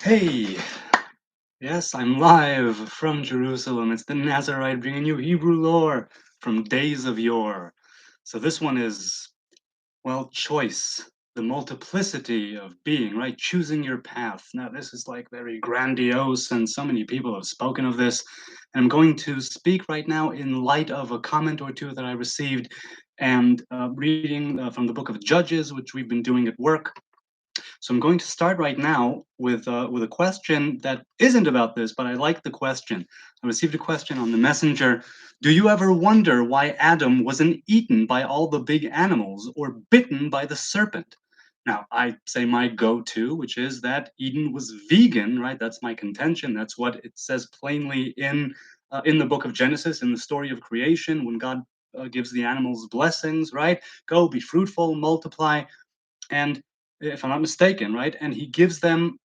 Hey, yes, I'm live from Jerusalem. It's the Nazarite bringing you Hebrew lore from days of yore. So this one is, well, choice, the multiplicity of being, right? Choosing your path. Now, this is like very grandiose, and so many people have spoken of this. And I'm going to speak right now in light of a comment or two that I received and reading from the book of Judges, which we've been doing at work. So I'm going to start right now with a question that isn't about this, but I like the question. I received a question on the messenger. Do you ever wonder why Adam wasn't eaten by all the big animals or bitten by the serpent? Now, I say my go-to, which is that Eden was vegan, right? That's my contention. That's what it says plainly in the book of Genesis, in the story of creation, when God gives the animals blessings, right? Go, be fruitful, multiply, and if I'm not mistaken, right? And he gives them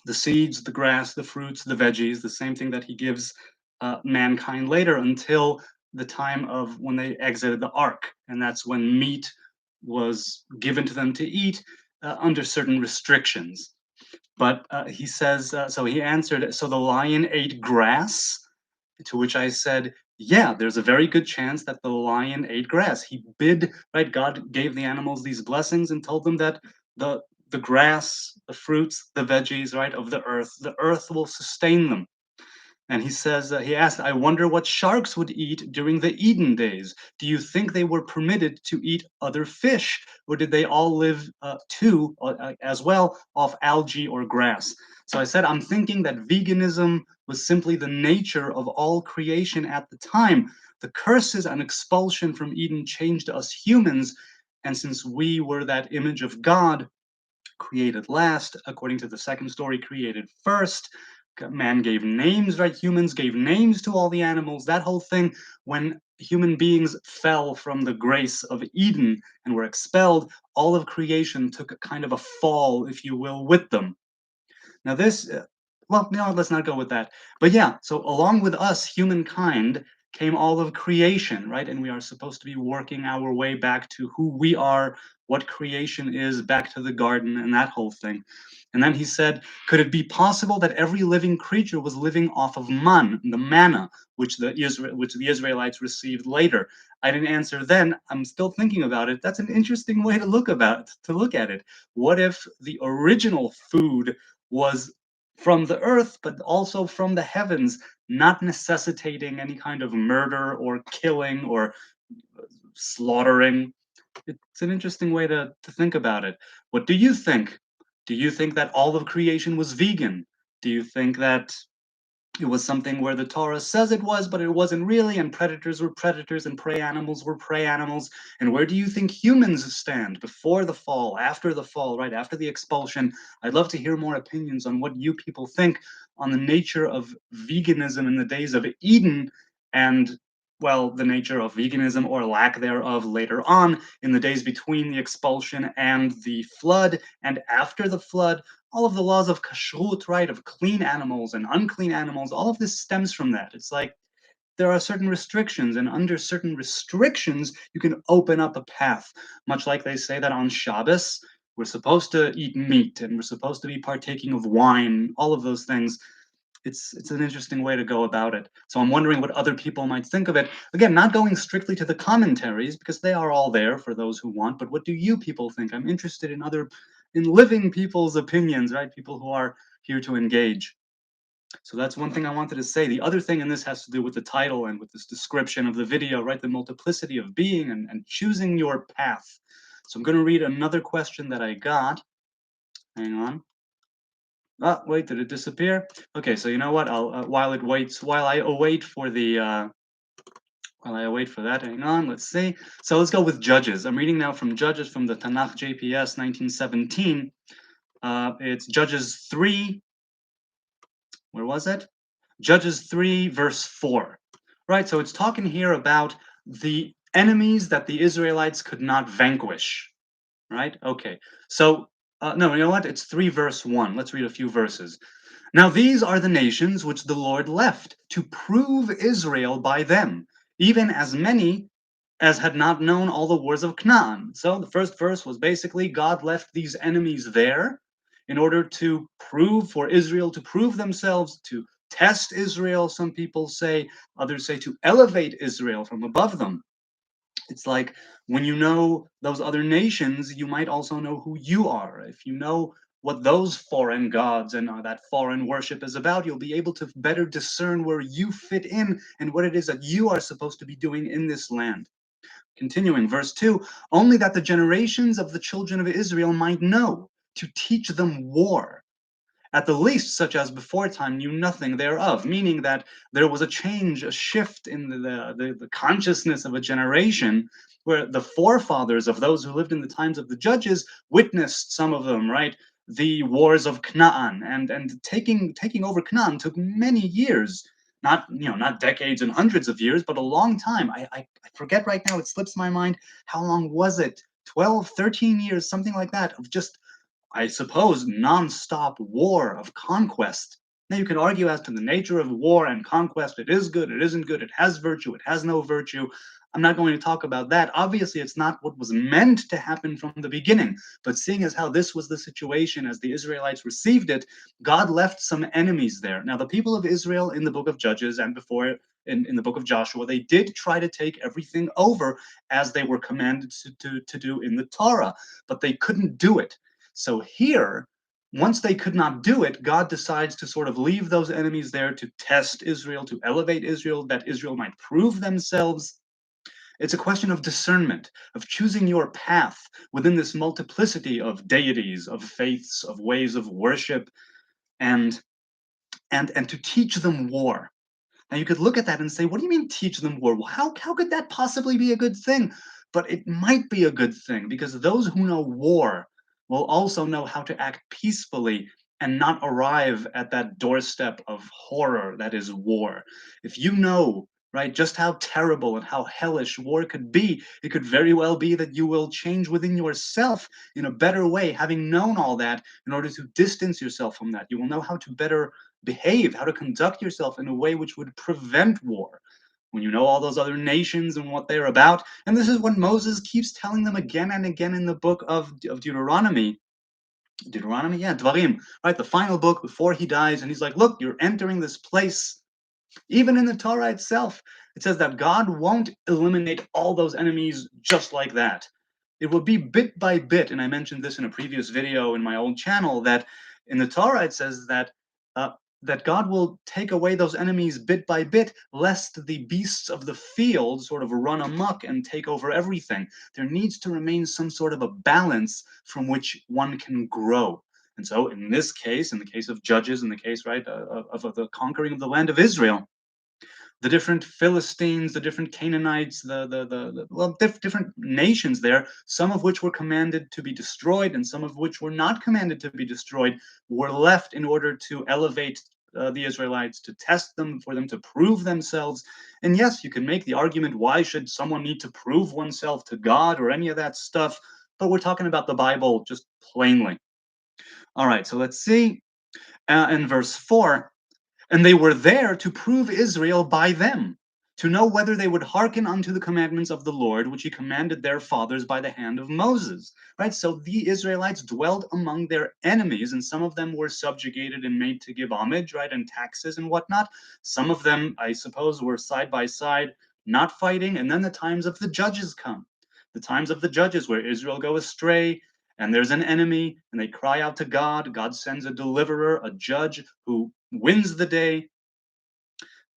the seeds, the grass, the fruits, the veggies, the same thing that he gives mankind later until the time of when they exited the ark. And that's when meat was given to them to eat under certain restrictions. But he says, so he answered, so the lion ate grass? To which I said, yeah, there's a very good chance that the lion ate grass. He bid, right? God gave the animals these blessings and told them that the the grass, the fruits, the veggies, right, of the earth will sustain them. And he says, he asked, I wonder what sharks would eat during the Eden days. Do you think they were permitted to eat other fish, or did they all live too, as well, off algae or grass? So I said, I'm thinking that veganism was simply the nature of all creation at the time. The curses and expulsion from Eden changed us humans. And since we were that image of God, created last, according to the second story, created first. Man gave names, right? Humans gave names to all the animals. That whole thing, when human beings fell from the grace of Eden and were expelled, all of creation took a kind of a fall, if you will, with them. Now, this, well, no, let's not go with that. But yeah, so along with us, humankind, came all of creation, right? And we are supposed to be working our way back to who we are, what creation is, back to the garden, and that whole thing. And then he said, could it be possible that every living creature was living off of man, the manna, which the Israelites received later? I didn't answer then. I'm still thinking about it. That's an interesting way to look at it. What if the original food was from the earth, but also from the heavens, not necessitating any kind of murder or killing or slaughtering? It's an interesting way to think about it. What do you think? Do you think that all of creation was vegan? Do you think that it was something where the Torah says it was, but it wasn't really, and predators were predators and prey animals were prey animals? And where do you think humans stand before the fall, after the fall, right after the expulsion? I'd love to hear more opinions on what you people think on the nature of veganism in the days of Eden, and, well, the nature of veganism or lack thereof later on in the days between the expulsion and the flood, and after the flood. All of the laws of kashrut, right, of clean animals and unclean animals, all of this stems from that. It's like there are certain restrictions, and under certain restrictions, you can open up a path. Much like they say that on Shabbos, we're supposed to eat meat and we're supposed to be partaking of wine, all of those things. It's an interesting way to go about it. So I'm wondering what other people might think of it. Again, not going strictly to the commentaries because they are all there for those who want, but what do you people think? I'm interested in living people's opinions, right? People who are here to engage. So that's one thing I wanted to say. The other thing, and this has to do with the title and with this description of the video, right? The multiplicity of being and choosing your path. So I'm going to read another question that I got. Hang on. Oh, wait, did it disappear? Okay, so you know what? I'll while I await for that, hang on, let's see. So let's go with Judges. I'm reading now from Judges from the Tanakh JPS 1917. It's Judges 3, where was it? Judges 3, verse 4. Right, so it's talking here about the enemies that the Israelites could not vanquish. Right? Okay. So, no, you know what? It's 3, verse 1. Let's read a few verses. Now these are the nations which the Lord left to prove Israel by them, even as many as had not known all the wars of Canaan. So the first verse was basically God left these enemies there in order to prove for Israel, to prove themselves, to test Israel, some people say, others say to elevate Israel from above them. It's like when you know those other nations, you might also know who you are. If you know what those foreign gods and that foreign worship is about, you'll be able to better discern where you fit in and what it is that you are supposed to be doing in this land. Continuing, verse 2, only that the generations of the children of Israel might know, to teach them war, at the least such as before time knew nothing thereof, meaning that there was a change, a shift in the consciousness of a generation where the forefathers of those who lived in the times of the judges witnessed some of them, right? The wars of Canaan and taking over Canaan took many years, not not decades and hundreds of years, but a long time. I forget right now, it slips my mind. How long was it? 12, 13 years, something like that, of just, I suppose, non-stop war of conquest. Now you can argue as to the nature of war and conquest. It is good, it isn't good, it has virtue, it has no virtue. I'm not going to talk about that. Obviously, it's not what was meant to happen from the beginning. But seeing as how this was the situation as the Israelites received it, God left some enemies there. Now, the people of Israel in the book of Judges and before in the book of Joshua, they did try to take everything over as they were commanded to do in the Torah, but they couldn't do it. So here, once they could not do it, God decides to sort of leave those enemies there to test Israel, to elevate Israel, that Israel might prove themselves. It's a question of discernment, of choosing your path within this multiplicity of deities, of faiths, of ways of worship, and and to teach them war. Now you could look at that and say, what do you mean teach them war? Well, how could that possibly be a good thing? But it might be a good thing because those who know war will also know how to act peacefully and not arrive at that doorstep of horror that is war. If you know, right, just how terrible and how hellish war could be, it could very well be that you will change within yourself in a better way, having known all that, in order to distance yourself from that. You will know how to better behave, how to conduct yourself in a way which would prevent war. When you know all those other nations and what they're about, and this is what Moses keeps telling them again and again in the book of Deuteronomy. Deuteronomy, yeah, Dvarim, right? The final book before he dies, and he's like, look, you're entering this place. Even in the Torah itself, it says that God won't eliminate all those enemies just like that. It will be bit by bit, and I mentioned this in a previous video in my old channel, that in the Torah it says uh, that God will take away those enemies bit by bit, lest the beasts of the field sort of run amok and take over everything. There needs to remain some sort of a balance from which one can grow. And so, in this case, in the case of Judges, in the case, right, of the conquering of the land of Israel, the different Philistines, the different Canaanites, different nations there, some of which were commanded to be destroyed and some of which were not commanded to be destroyed, were left in order to elevate the Israelites, to test them, for them to prove themselves. And yes, you can make the argument, why should someone need to prove oneself to God or any of that stuff? But we're talking about the Bible just plainly. All right, so let's see. In verse 4, and they were there to prove Israel by them, to know whether they would hearken unto the commandments of the Lord, which he commanded their fathers by the hand of Moses. Right? So the Israelites dwelled among their enemies, and some of them were subjugated and made to give homage, right, and taxes and whatnot. Some of them, I suppose, were side by side, not fighting, and then the times of the judges come. The times of the judges where Israel go astray, and there's an enemy, and they cry out to God. God sends a deliverer, a judge who wins the day,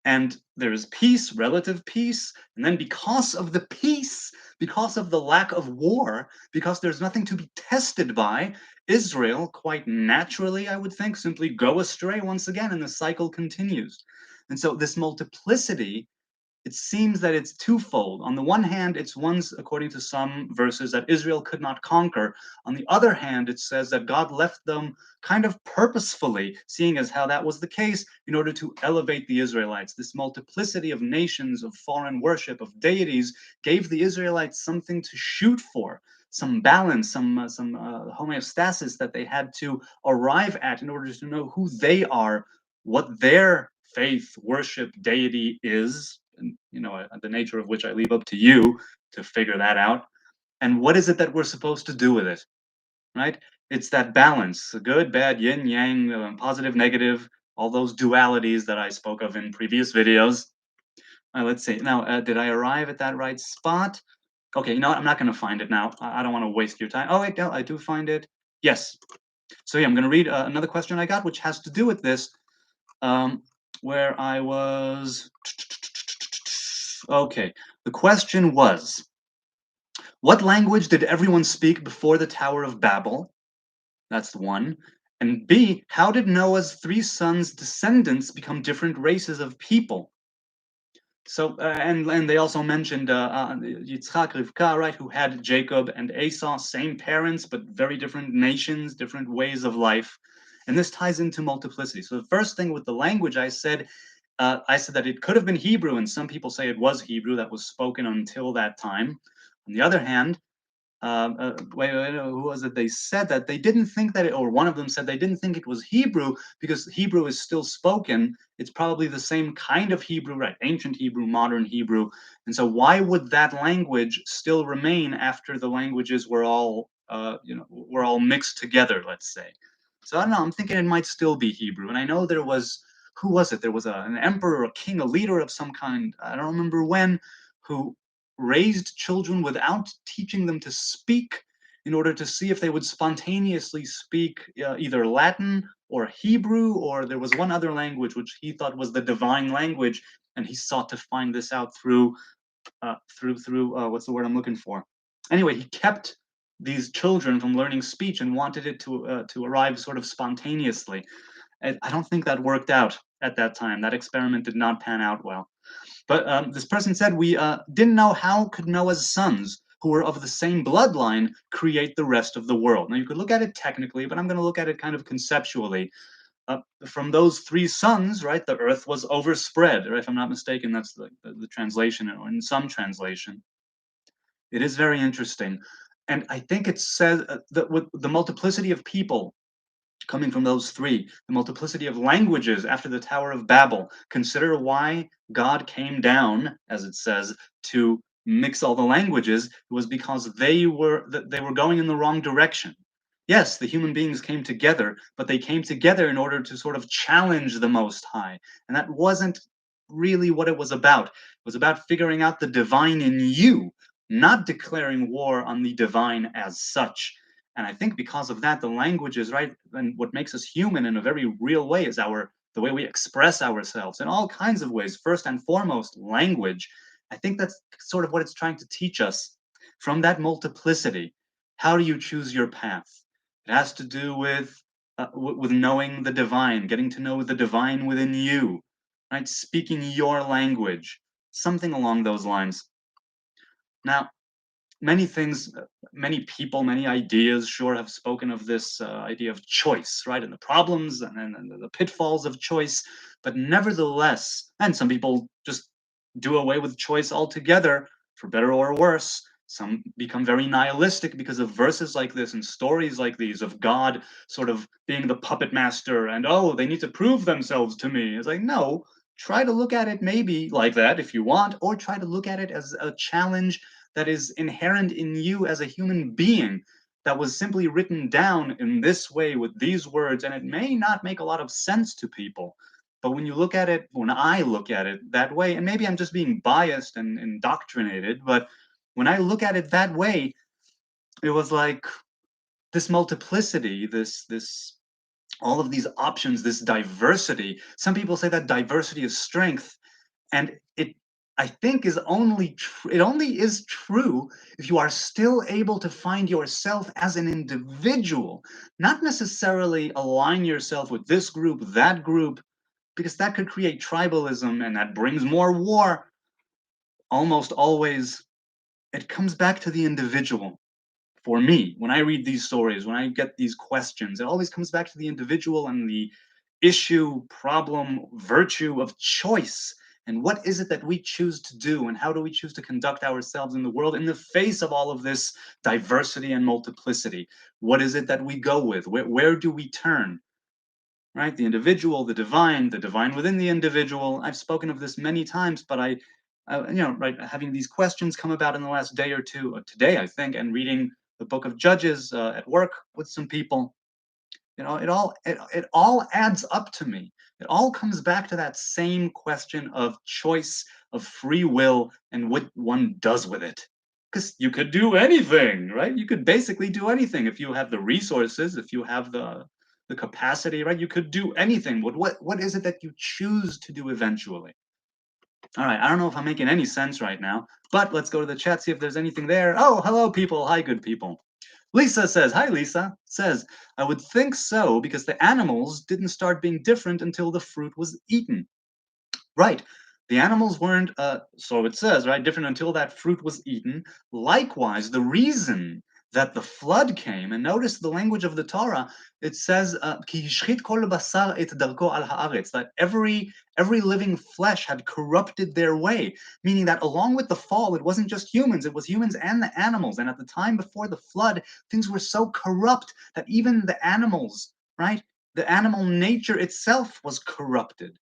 and there is peace, relative peace. And then, because of the peace, because of the lack of war, because there's nothing to be tested by, Israel, quite naturally, I would think, simply go astray once again, and the cycle continues. And so, this multiplicity, it seems that it's twofold. On the one hand, it's ones, according to some verses, that Israel could not conquer. On the other hand, it says that God left them kind of purposefully, seeing as how that was the case, in order to elevate the Israelites. This multiplicity of nations, of foreign worship, of deities, gave the Israelites something to shoot for, some balance, some homeostasis that they had to arrive at in order to know who they are, what their faith, worship, deity is, and the nature of which I leave up to you to figure that out. And what is it that we're supposed to do with it, right? It's that balance, good, bad, yin, yang, positive, negative, all those dualities that I spoke of in previous videos. Let's see. Now, did I arrive at that right spot? Okay, you know what? I'm not going to find it now. I don't want to waste your time. Oh, wait, no, I do find it. Yes. So yeah, I'm going to read another question I got, which has to do with this, um, where I was. Okay, the question was, what language did everyone speak before the Tower of Babel? That's one. And B, how did Noah's three sons' descendants become different races of people? So, and they also mentioned Yitzchak, Rivka, right, who had Jacob and Esau, same parents, but very different nations, different ways of life. And this ties into multiplicity. So the first thing with the language, I said that it could have been Hebrew, and some people say it was Hebrew that was spoken until that time. On the other hand, who was it? They said that they didn't think that, or one of them said they didn't think it was Hebrew because Hebrew is still spoken. It's probably the same kind of Hebrew, right? Ancient Hebrew, modern Hebrew. And so, why would that language still remain after the languages were all, were all mixed together? Let's say. So I don't know. I'm thinking it might still be Hebrew. And I know there was, who was it? There was an emperor, a king, a leader of some kind. I don't remember when, who raised children without teaching them to speak in order to see if they would spontaneously speak either Latin or Hebrew, or there was one other language which he thought was the divine language, and he sought to find this out through what's the word I'm looking for? Anyway, he kept these children from learning speech and wanted it to arrive sort of spontaneously. I don't think that worked out at that time. That experiment did not pan out well. But this person said we didn't know how could Noah's sons, who were of the same bloodline, create the rest of the world. Now you could look at it technically, but I'm going to look at it kind of conceptually. From those three sons, right, the earth was overspread. Or if I'm not mistaken, that's the translation, or in some translation. It is very interesting. And I think it says that with the multiplicity of people coming from those three, the multiplicity of languages after the Tower of Babel. Consider why God came down, as it says, to mix all the languages. It was because they were going in the wrong direction. Yes, the human beings came together, but they came together in order to sort of challenge the Most High, and that wasn't really what it was about. It was about figuring out the divine in you, not declaring war on the divine as such. And I think because of that, the languages, right, and what makes us human in a very real way is the way we express ourselves in all kinds of ways. First and foremost, language. I think that's sort of what it's trying to teach us from that multiplicity. How do you choose your path? It has to do with knowing the divine, getting to know the divine within you, right? Speaking your language, something along those lines. Now, many things, many people, many ideas sure have spoken of this idea of choice, right? And the problems and the pitfalls of choice. But nevertheless, and some people just do away with choice altogether, for better or worse. Some become very nihilistic because of verses like this and stories like these of God sort of being the puppet master and, oh, they need to prove themselves to me. It's like, no, try to look at it maybe like that if you want, or try to look at it as a challenge that is inherent in you as a human being, that was simply written down in this way with these words, and it may not make a lot of sense to people. But when you look at it, when I look at it that way, and maybe I'm just being biased and indoctrinated, but when I look at it that way, it was like this multiplicity, this all of these options, this diversity. Some people say that diversity is strength, and it, I think, is it only is true if you are still able to find yourself as an individual, not necessarily align yourself with this group, that group, because that could create tribalism and that brings more war. Almost always it comes back to the individual. For me, when I read these stories, when I get these questions, it always comes back to the individual and the issue, problem, virtue of choice. And what is it that we choose to do? And how do we choose to conduct ourselves in the world in the face of all of this diversity and multiplicity? What is it that we go with? Where do we turn? Right? The individual, the divine within the individual. I've spoken of this many times, but right, having these questions come about in the last day or two, today, I think, and reading the book of Judges, at work with some people. It all adds up to me. It all comes back to that same question of choice, of free will, and what one does with it. Because you could do anything, right? You could basically do anything if you have the resources, if you have the capacity, right? You could do anything. But what is it that you choose to do eventually? All right, I don't know if I'm making any sense right now, but let's go to the chat, see if there's anything there. Oh, hello, people. Hi, good people. Lisa says, hi, Lisa, says, I would think so because the animals didn't start being different until the fruit was eaten. Right. The animals weren't, so it says, right, different until that fruit was eaten. Likewise, the reason that the flood came, and notice the language of the Torah, it says, "Ki hishchit kol basar et darko al haaretz," that every living flesh had corrupted their way, meaning that along with the fall, it wasn't just humans, it was humans and the animals. And at the time before the flood, things were so corrupt that even the animals, right, the animal nature itself was corrupted.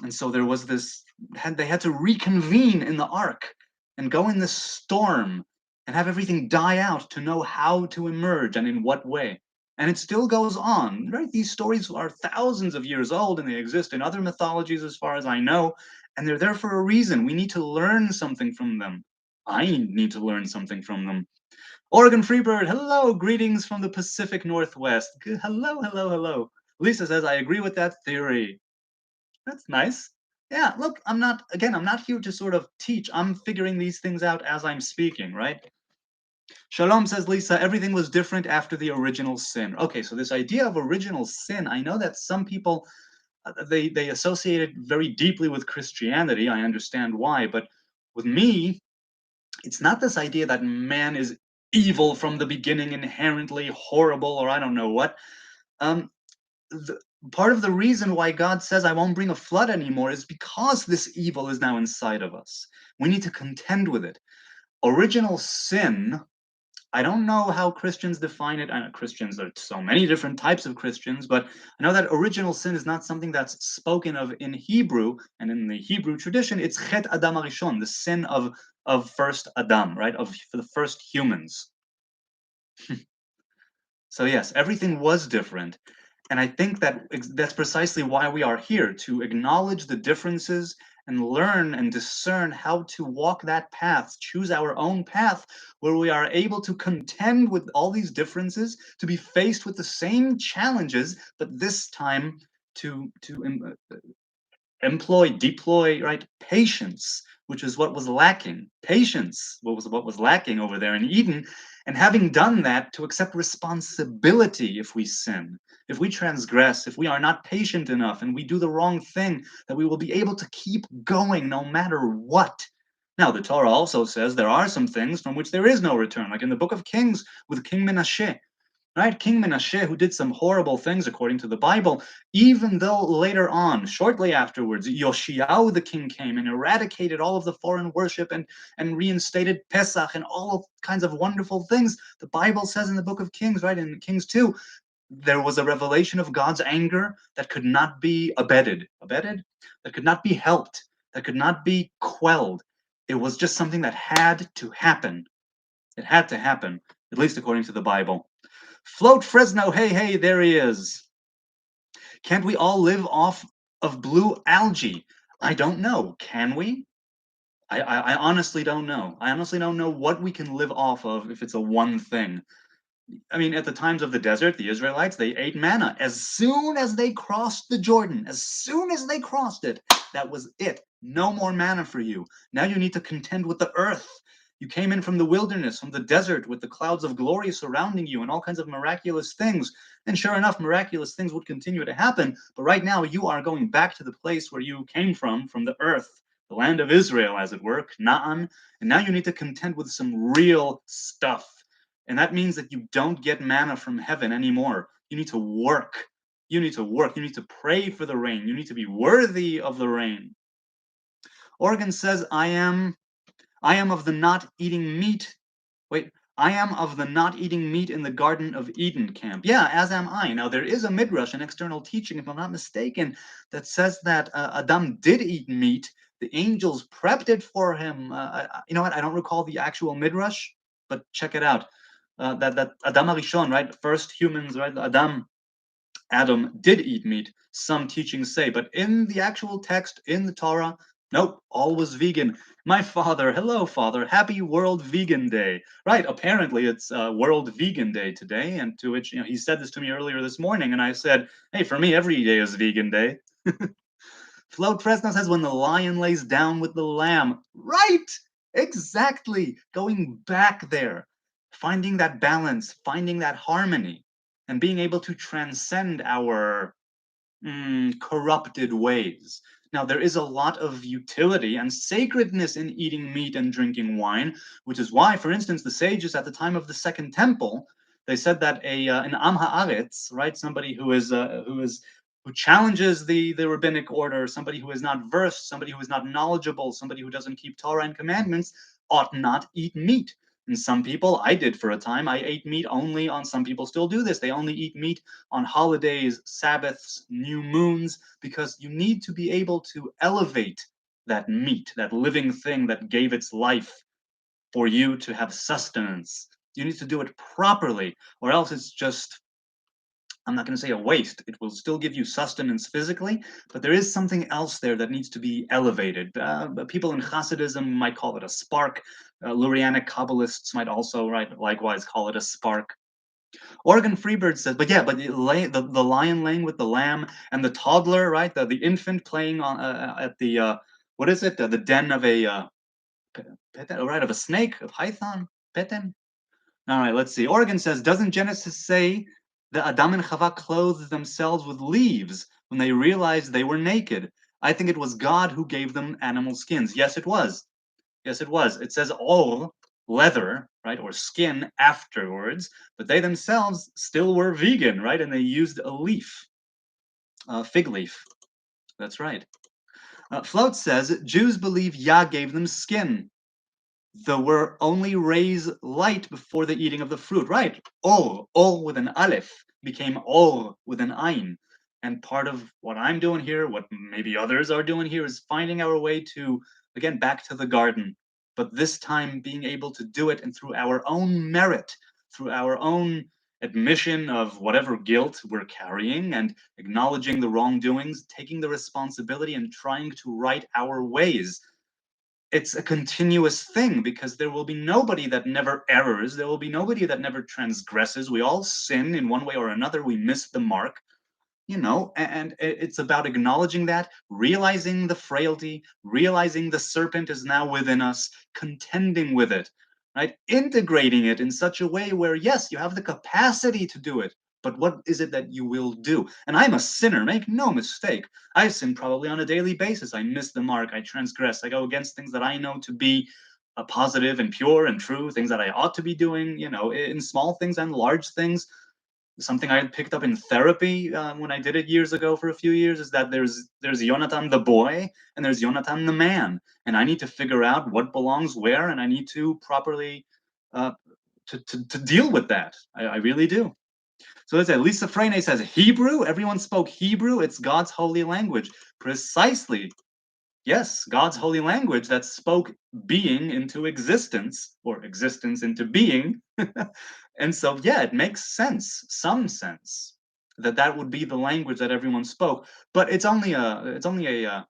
And so there was they had to reconvene in the ark and go in this storm and have everything die out to know how to emerge and in what way. And it still goes on, right? These stories are thousands of years old and they exist in other mythologies as far as I know, and they're there for a reason. We need to learn something from them. I need to learn something from them. Oregon Freebird, hello, greetings from the Pacific Northwest. Hello, hello, hello. Lisa says, I agree with that theory. That's nice. Yeah, look, I'm not here to sort of teach. I'm figuring these things out as I'm speaking, right? Shalom, says Lisa, everything was different after the original sin. Okay, so this idea of original sin, I know that some people, they associate it very deeply with Christianity. I understand why, but with me, it's not this idea that man is evil from the beginning, inherently horrible, or I don't know what. Um, the, Part of the reason why God says, I won't bring a flood anymore, is because this evil is now inside of us. We need to contend with it. Original sin, I don't know how Christians define it. I know Christians, there are so many different types of Christians, but I know that original sin is not something that's spoken of in Hebrew, and in the Hebrew tradition, it's Chet Adam Arishon, the sin of first Adam, right? Of the first humans. So yes, everything was different. And I think that that's precisely why we are here, to acknowledge the differences and learn and discern how to walk that path, choose our own path, where we are able to contend with all these differences, to be faced with the same challenges, but this time to deploy, right, patience, which is what was lacking. Patience, what was lacking over there in Eden, and having done that, to accept responsibility if we sin, if we transgress, if we are not patient enough, and we do the wrong thing, that we will be able to keep going no matter what. Now, the Torah also says there are some things from which there is no return, like in the book of Kings with King Menashe. Right? King Menashe, who did some horrible things according to the Bible, even though later on, shortly afterwards, Yoshiao the king came and eradicated all of the foreign worship and reinstated Pesach and all kinds of wonderful things. The Bible says in the book of Kings, right, in Kings 2, there was a revelation of God's anger that could not be abetted, that could not be helped, that could not be quelled. It was just something that had to happen. It had to happen, at least according to the Bible. Float Fresno, hey, hey, there he is. Can't we all live off of blue algae? I don't know. Can we? I honestly don't know. I honestly don't know what we can live off of if it's a one thing. I mean, at the times of the desert, the Israelites, they ate manna. As soon as they crossed the Jordan, as soon as they crossed it, that was it. No more manna for you. Now you need to contend with the earth. You came in from the wilderness, from the desert, with the clouds of glory surrounding you and all kinds of miraculous things. And sure enough, miraculous things would continue to happen. But right now, you are going back to the place where you came from the earth, the land of Israel, as it were, Canaan. And now you need to contend with some real stuff. And that means that you don't get manna from heaven anymore. You need to work. You need to work. You need to pray for the rain. You need to be worthy of the rain. Oregon says, I am of the not eating meat. Wait, I am of the not eating meat in the Garden of Eden camp. Yeah, as am I. Now, there is a midrash, an external teaching, if I'm not mistaken, that says that Adam did eat meat. The angels prepped it for him. You know what? I don't recall the actual midrash, but check it out. that Adam Arishon, right, first humans, right, Adam did eat meat, some teachings say, but in the actual text in the Torah, nope, all was vegan. My father, hello, father, happy World Vegan Day. Right, apparently it's World Vegan Day today, and to which, he said this to me earlier this morning, and I said, hey, for me, every day is Vegan Day. Flo Fresno says, when the lion lays down with the lamb. Right, exactly, going back there, finding that balance, finding that harmony, and being able to transcend our corrupted ways. Now, there is a lot of utility and sacredness in eating meat and drinking wine, which is why, for instance, the sages at the time of the Second Temple, they said that an Am Haaretz, right, somebody who challenges the rabbinic order, somebody who is not versed, somebody who is not knowledgeable, somebody who doesn't keep Torah and commandments, ought not eat meat. And some people, I did for a time, I ate meat only on, some people still do this, they only eat meat on holidays, Sabbaths, new moons, because you need to be able to elevate that meat, that living thing that gave its life for you to have sustenance. You need to do it properly, or else it's just, I'm not going to say a waste. It will still give you sustenance physically, but there is something else there that needs to be elevated. People in Hasidism might call it a spark. Lurianic Kabbalists might also, right, likewise call it a spark. Oregon Freebird says, but yeah, but the lion laying with the lamb and the toddler, right, the infant playing on at the what is it, the den of a right, of a snake, of python, peten. All right, let's see. Oregon says, doesn't Genesis say that Adam and Chava clothed themselves with leaves when they realized they were naked? I think it was God who gave them animal skins. Yes, it was. Yes, it was. It says all leather, right, or skin afterwards, but they themselves still were vegan, right? And they used a leaf, a fig leaf. That's right. Float says Jews believe Yah gave them skin. There were only rays light before the eating of the fruit. Right. Or with an aleph became or with an ayin. And part of what I'm doing here, what maybe others are doing here, is finding our way to, again, back to the garden. But this time being able to do it and through our own merit, through our own admission of whatever guilt we're carrying and acknowledging the wrongdoings, taking the responsibility and trying to right our ways. It's a continuous thing because there will be nobody that never errors. There will be nobody that never transgresses. We all sin in one way or another. We miss the mark, and it's about acknowledging that, realizing the frailty, realizing the serpent is now within us, contending with it, right? Integrating it in such a way where, yes, you have the capacity to do it, but what is it that you will do? And I'm a sinner, make no mistake. I sin probably on a daily basis. I miss the mark, I transgress, I go against things that I know to be positive and pure and true, things that I ought to be doing, in small things and large things. Something I had picked up in therapy when I did it years ago for a few years is that there's Jonathan the boy and there's Jonathan the man, and I need to figure out what belongs where, and I need to properly uh, to deal with that. I really do. So let's say Lisa Freyne says Hebrew. Everyone spoke Hebrew. It's God's holy language. Precisely. Yes, God's holy language that spoke being into existence, or existence into being. And so, yeah, it makes sense, some sense, that that would be the language that everyone spoke. But it's only a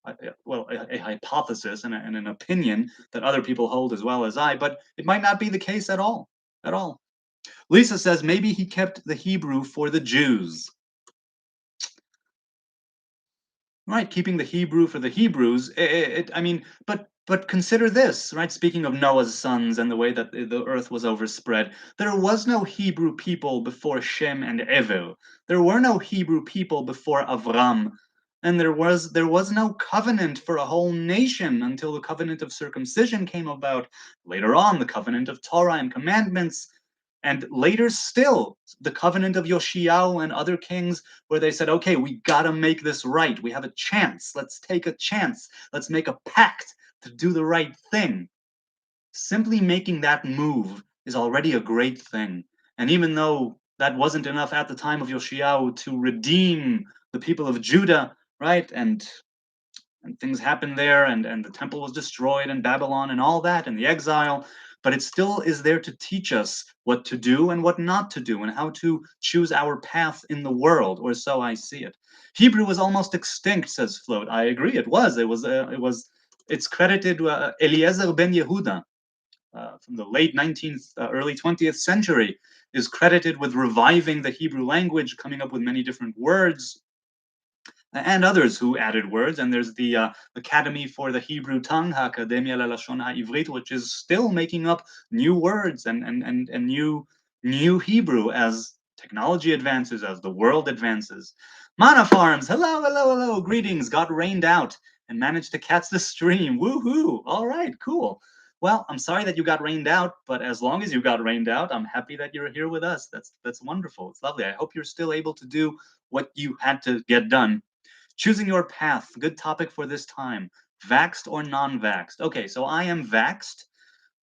hypothesis and an opinion that other people hold as well as I. But it might not be the case at all, at all. Lisa says maybe he kept the Hebrew for the Jews. Right, keeping the Hebrew for the Hebrews. I mean, but consider this, right? Speaking of Noah's sons and the way that the earth was overspread, there was no Hebrew people before Shem and Evel. There were no Hebrew people before Avram, and there was no covenant for a whole nation until the covenant of circumcision came about. Later on, the covenant of Torah and commandments. And later still, the covenant of Yoshiao and other kings, where they said, okay, we gotta make this right. We have a chance. Let's take a chance. Let's make a pact to do the right thing. Simply making that move is already a great thing. And even though that wasn't enough at the time of Yoshiao to redeem the people of Judah, right? And things happened there, and the temple was destroyed, and Babylon, and all that, and the exile. but it still is there to teach us what to do and what not to do and how to choose our path in the world, or so I see it. Hebrew was almost extinct, says Float. I agree, it was. It's credited Eliezer ben Yehuda from the late 19th, early 20th century, is credited with reviving the Hebrew language, coming up with many different words, and others who added words. And there's the Academy for the Hebrew Tongue, Ha'Akademia LaLashon HaIvrit, which is still making up new words and new Hebrew as technology advances, as the world advances. Mana Farms, hello, hello, hello, greetings. Got rained out and managed to catch the stream. Woohoo! All right, cool. Well, I'm sorry that you got rained out, but as long as you got rained out, I'm happy that you're here with us. That's wonderful. It's lovely. I hope you're still able to do what you had to get done. Choosing your path, good topic for this time. Vaxxed or non-vaxxed? Okay, so I am vaxxed,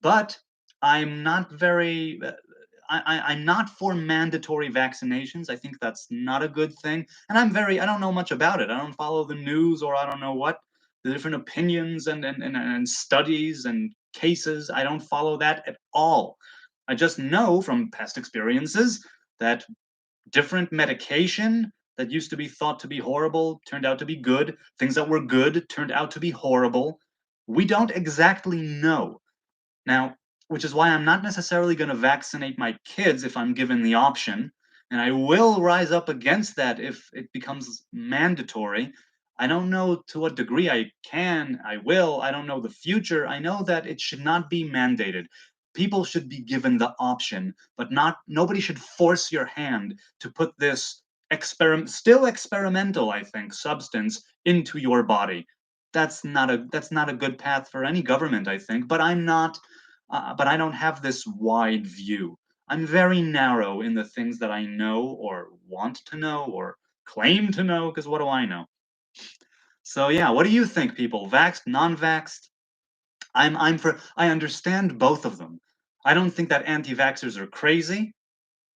but I'm not very. I'm not for mandatory vaccinations. I think that's not a good thing, and I don't know much about it. I don't follow the news, or I don't know what the different opinions and studies and cases. I don't follow that at all. I just know from past experiences that different medication that used to be thought to be horrible turned out to be good. Things that were good turned out to be horrible. We don't exactly know. Now, which is why I'm not necessarily going to vaccinate my kids if I'm given the option. And I will rise up against that if it becomes mandatory. I don't know to what degree I can, I will. I don't know the future. I know that it should not be mandated. People should be given the option, but not nobody should force your hand to put this still experimental, I think, substance into your body. That's not a good path for any government, I think. But I don't have this wide view. I'm very narrow in the things that I know or want to know or claim to know, because what do I know? So yeah, what do you think, people? Vaxxed, non-vaxxed? I understand both of them. I don't think that anti-vaxxers are crazy.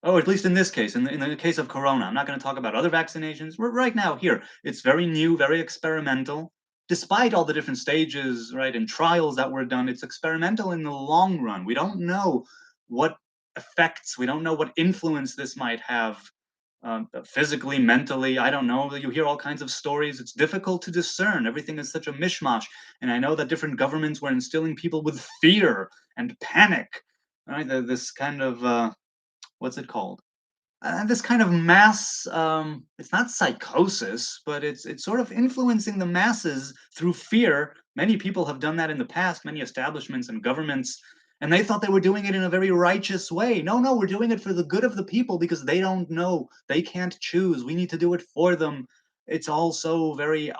Oh, at least in this case, in the case of Corona. I'm not going to talk about other vaccinations. Right now, here, it's very new, very experimental. Despite all the different stages, right, and trials that were done, it's experimental in the long run. We don't know what effects, we don't know what influence this might have physically, mentally. I don't know. You hear all kinds of stories. It's difficult to discern. Everything is such a mishmash. And I know that different governments were instilling people with fear and panic, right? This kind of what's it called? This kind of mass, it's not psychosis, but it's sort of influencing the masses through fear. Many people have done that in the past, many establishments and governments, and they thought they were doing it in a very righteous way. No, no, we're doing it for the good of the people because they don't know, they can't choose. We need to do it for them. It's all so very,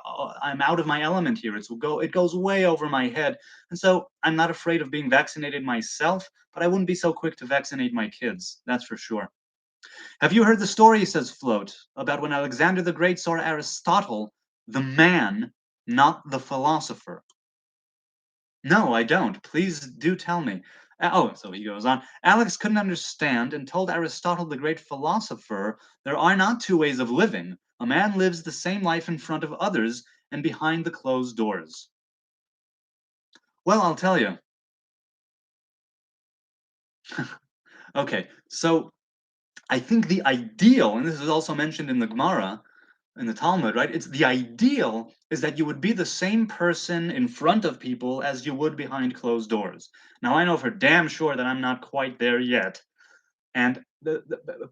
I'm out of my element here. It goes way over my head. And so I'm not afraid of being vaccinated myself, but I wouldn't be so quick to vaccinate my kids. That's for sure. Have you heard the story, says Float, about when Alexander the Great saw Aristotle, the man, not the philosopher? No, I don't. Please do tell me. Oh, so he goes on. Alex couldn't understand and told Aristotle, the great philosopher, there are not two ways of living. A man lives the same life in front of others and behind the closed doors. Well, I'll tell you. Okay, so I think the ideal, and this is also mentioned in the Gemara, in the Talmud, right? It's the ideal is that you would be the same person in front of people as you would behind closed doors. Now, I know for damn sure that I'm not quite there yet. And the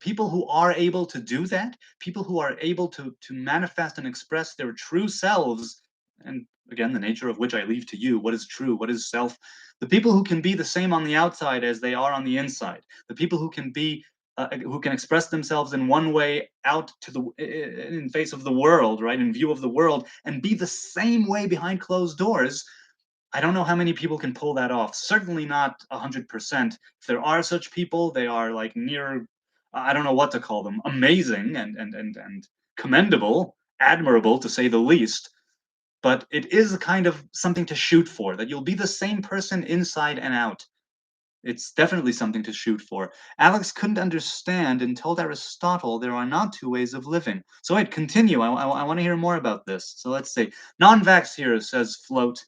people who are able to do that, people who are able to manifest and express their true selves, and again, the nature of which I leave to you, what is true, what is self, the people who can be the same on the outside as they are on the inside, the people who can express themselves in one way out to the in face of the world, right, in view of the world, and be the same way behind closed doors. I don't know how many people can pull that off. Certainly not 100%. If there are such people, they are like near, I don't know what to call them, amazing and commendable, admirable to say the least. But it is a kind of something to shoot for, that you'll be the same person inside and out. It's definitely something to shoot for. Alex couldn't understand and told Aristotle there are not two ways of living. So I'd continue. I want to hear more about this. So let's see. Non-vax here, says Float.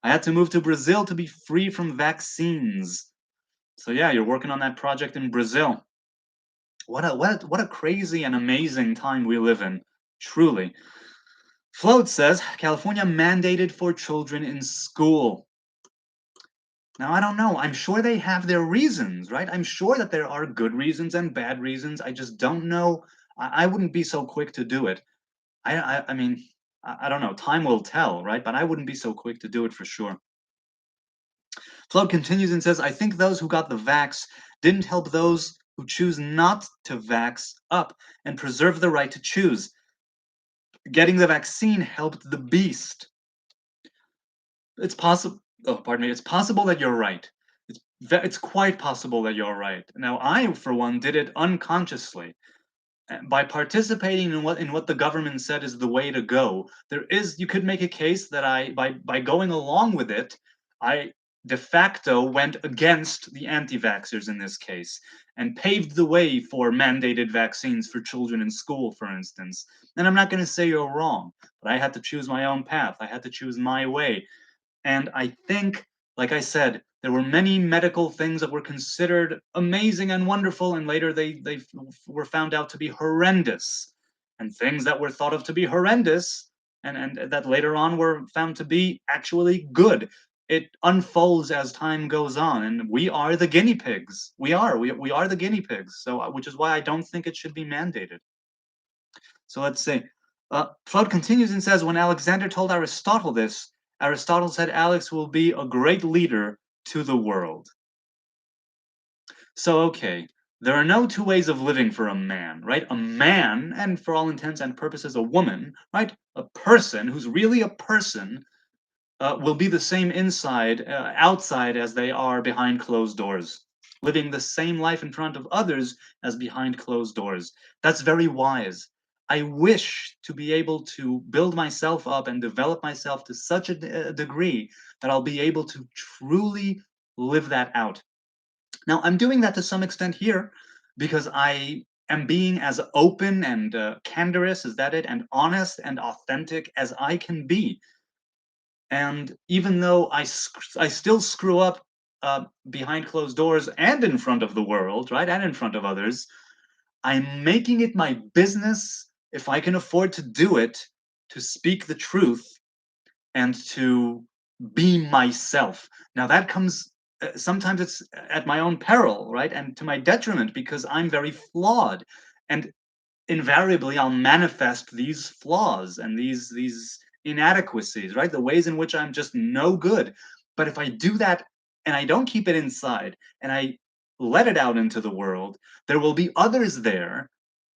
I had to move to Brazil to be free from vaccines. So yeah, you're working on that project in Brazil. What a crazy and amazing time we live in, truly. Float says California mandated for children in school. Now, I don't know. I'm sure they have their reasons, right? I'm sure that there are good reasons and bad reasons. I just don't know. I wouldn't be so quick to do it. I mean, I don't know. Time will tell, right? But I wouldn't be so quick to do it for sure. Flood continues and says, I think those who got the vax didn't help those who choose not to vax up and preserve the right to choose. Getting the vaccine helped the beast. It's possible. Oh, pardon me. It's possible that you're right. It's quite possible that you're right. Now, I, for one, did it unconsciously. By participating in what the government said is the way to go. You could make a case that by going along with it, I de facto went against the anti-vaxxers in this case and paved the way for mandated vaccines for children in school, for instance. And I'm not going to say you're wrong, but I had to choose my own path. I had to choose my way. And I think, like I said, there were many medical things that were considered amazing and wonderful, and later they were found out to be horrendous. And things that were thought of to be horrendous and that later on were found to be actually good. It unfolds as time goes on, and we are the guinea pigs. We are the guinea pigs. So, which is why I don't think it should be mandated. So let's see. Freud continues and says, when Alexander told Aristotle this, Aristotle said Alex will be a great leader to the world. So, okay, there are no two ways of living for a man, right? A man, and for all intents and purposes, a woman, right? A person who's really a person will be the same outside as they are behind closed doors, living the same life in front of others as behind closed doors. That's very wise. I wish to be able to build myself up and develop myself to such a degree that I'll be able to truly live that out. Now, I'm doing that to some extent here because I am being as open and candorous, is that it, and honest and authentic as I can be. And even though I still screw up behind closed doors and in front of the world, right, and in front of others, I'm making it my business, if I can afford to do it, to speak the truth and to be myself. Now that comes sometimes it's at my own peril, right, and to my detriment because I'm very flawed, and invariably I'll manifest these flaws and these inadequacies, right? The ways in which I'm just no good. But if I do that and I don't keep it inside and I let it out into the world, there will be others there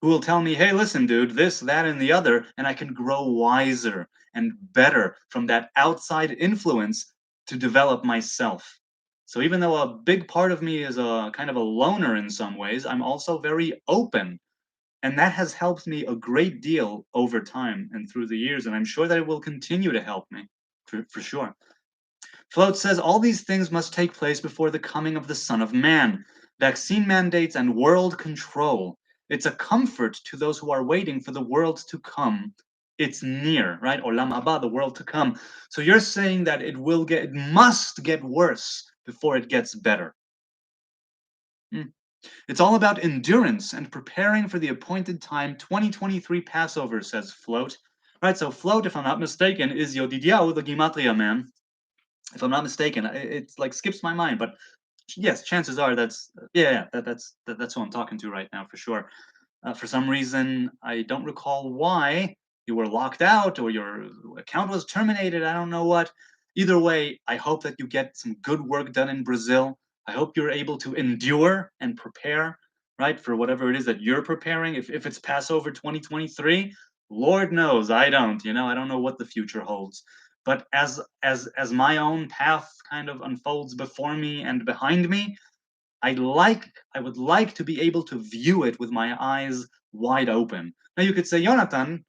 who will tell me, hey, listen, dude, this, that, and the other, and I can grow wiser and better from that outside influence to develop myself. So even though a big part of me is a kind of a loner in some ways, I'm also very open, and that has helped me a great deal over time and through the years, and I'm sure that it will continue to help me, for sure. Float says all these things must take place before the coming of the Son of Man. Vaccine mandates and world control. It's a comfort to those who are waiting for the world to come. It's near, right? Olam haba, the world to come. So you're saying that it must get worse before it gets better. Hmm. It's all about endurance and preparing for the appointed time. 2023 Passover, says Float. Right, so Float, if I'm not mistaken, is Yodidiahu, the Gematria man. If I'm not mistaken, it's like skips my mind, but yes, chances are that's who I'm talking to right now for sure. For some reason, I don't recall why you were locked out or your account was terminated. I don't know what. Either way, I hope that you get some good work done in Brazil. I hope you're able to endure and prepare, right, for whatever it is that you're preparing. If it's Passover 2023, Lord knows I don't. I don't know what the future holds. But as my own path kind of unfolds before me and behind me, I would like to be able to view it with my eyes wide open. Now you could say, Jonathan,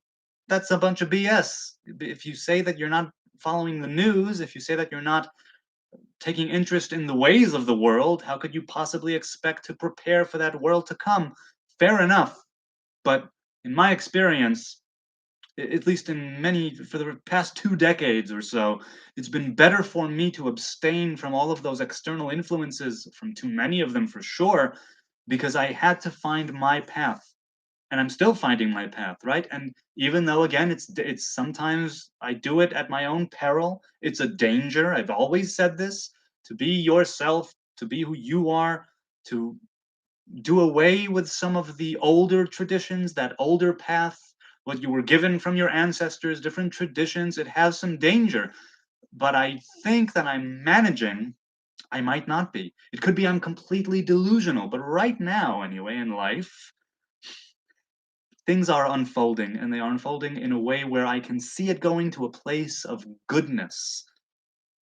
that's a bunch of BS. If you say that you're not following the news, if you say that you're not taking interest in the ways of the world, how could you possibly expect to prepare for that world to come? Fair enough. But in my experience, at least for the past 2 decades or so, it's been better for me to abstain from all of those external influences, from too many of them for sure, because I had to find my path. And I'm still finding my path, right? And even though again it's sometimes I do it at my own peril, it's a danger. I've always said this, to be yourself, to be who you are, to do away with some of the older traditions, that older path, what you were given from your ancestors, different traditions. It has some danger, but I think that I'm managing. I might not be. It could be I'm completely delusional, but right now, anyway, in life, things are unfolding, and they are unfolding in a way where I can see it going to a place of goodness.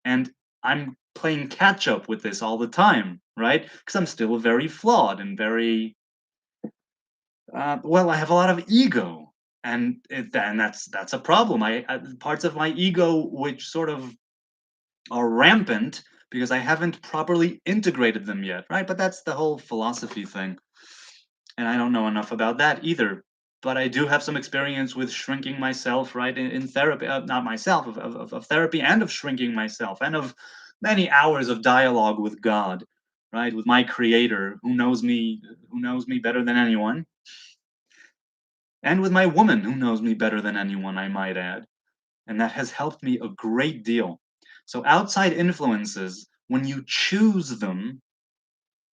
And I'm playing catch up with this all the time, right? Because I'm still very flawed and very, well, I have a lot of ego. And that's a problem. Parts of my ego which sort of are rampant because I haven't properly integrated them yet, right? But that's the whole philosophy thing. And I don't know enough about that either. But I do have some experience with shrinking myself, right, in therapy, not myself, of therapy and of shrinking myself and of many hours of dialogue with God, right, with my creator who knows me better than anyone, and with my woman who knows me better than anyone, I might add. And that has helped me a great deal. So outside influences, when you choose them,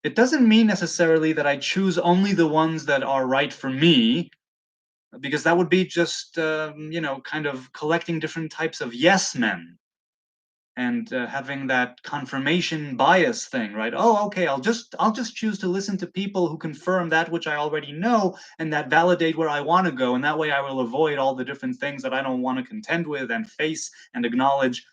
it doesn't mean necessarily that I choose only the ones that are right for me, because that would be just kind of collecting different types of yes men and having that confirmation bias thing, right? Oh, okay, I'll just choose to listen to people who confirm that which I already know and that validate where I want to go, and that way I will avoid all the different things that I don't want to contend with and face and acknowledge.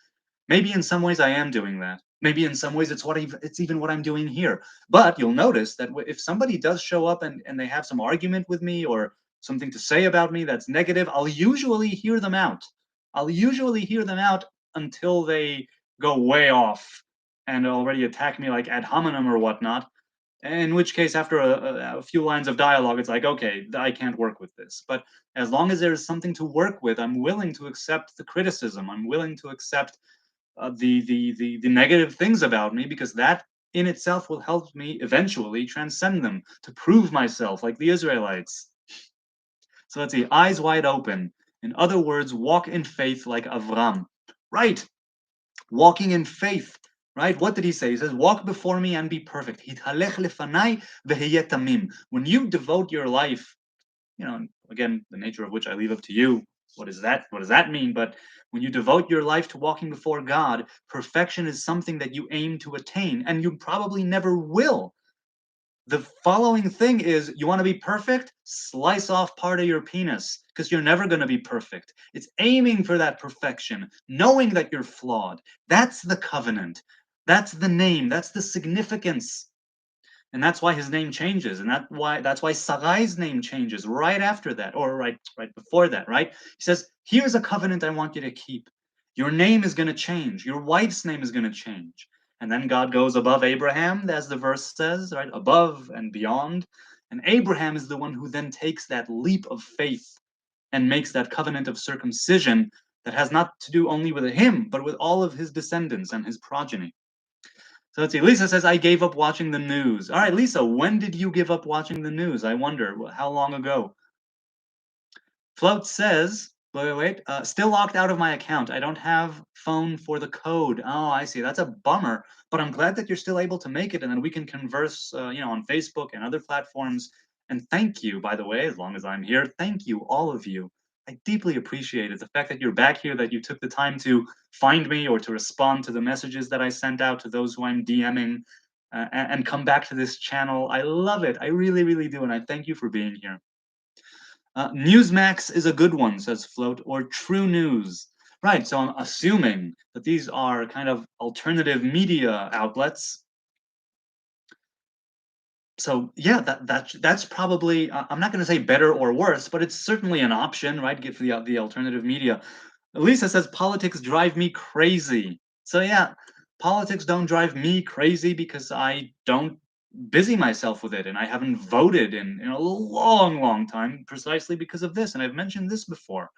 Maybe in some ways I am doing that. Maybe in some ways it's even what I'm doing here. But you'll notice that if somebody does show up and they have some argument with me or something to say about me that's negative, I'll usually hear them out. I'll usually hear them out until they go way off and already attack me like ad hominem or whatnot. In which case, after a few lines of dialogue, it's like, okay, I can't work with this. But as long as there's something to work with, I'm willing to accept the criticism. I'm willing to accept the negative things about me, because that in itself will help me eventually transcend them, to prove myself like the Israelites. So let's see, eyes wide open. In other words, walk in faith like Avram. Right, walking in faith. Right? What did he say? He says, walk before me and be perfect. Hithalech lefanai veheye tamim. When you devote your life, again, the nature of which I leave up to you. What is that? What does that mean? But when you devote your life to walking before God, perfection is something that you aim to attain, and you probably never will. The following thing is, you want to be perfect? Slice off part of your penis, because you're never going to be perfect. It's aiming for that perfection, knowing that you're flawed. That's the covenant. That's the name. That's the significance. And that's why his name changes, and that's why Sarai's name changes right after that, or right before that, right? He says, "Here's a covenant I want you to keep. Your name is going to change. Your wife's name is going to change." And then God goes above Abraham, as the verse says, right, above and beyond. And Abraham is the one who then takes that leap of faith and makes that covenant of circumcision that has not to do only with him, but with all of his descendants and his progeny. So let's see. Lisa says, I gave up watching the news. All right, Lisa, when did you give up watching the news? I wonder. How long ago? Float says, still locked out of my account. I don't have phone for the code. Oh, I see. That's a bummer. But I'm glad that you're still able to make it, and then we can converse, on Facebook and other platforms. And thank you, by the way, as long as I'm here. Thank you, all of you. I deeply appreciate it. The fact that you're back here, that you took the time to find me or to respond to the messages that I sent out to those who I'm DMing, and come back to this channel. I love it. I really, really do. And I thank you for being here. Newsmax is a good one, says Float, or True News. Right, so I'm assuming that these are kind of alternative media outlets. So yeah, that's probably, I'm not going to say better or worse, but it's certainly an option, right? Get the alternative media. Lisa says politics drive me crazy. So yeah, politics don't drive me crazy because I don't busy myself with it, and I haven't voted in a long, long time precisely because of this. And I've mentioned this before,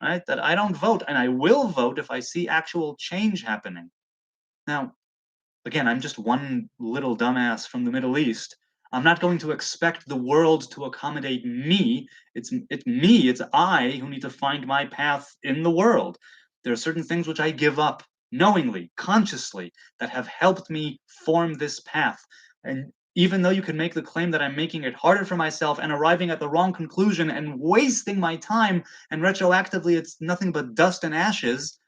right? That I don't vote, and I will vote if I see actual change happening. Now, again, I'm just one little dumbass from the Middle East. I'm not going to expect the world to accommodate me. It's me, it's I who need to find my path in the world. There are certain things which I give up knowingly, consciously, that have helped me form this path. And even though you can make the claim that I'm making it harder for myself and arriving at the wrong conclusion and wasting my time, and retroactively it's nothing but dust and ashes,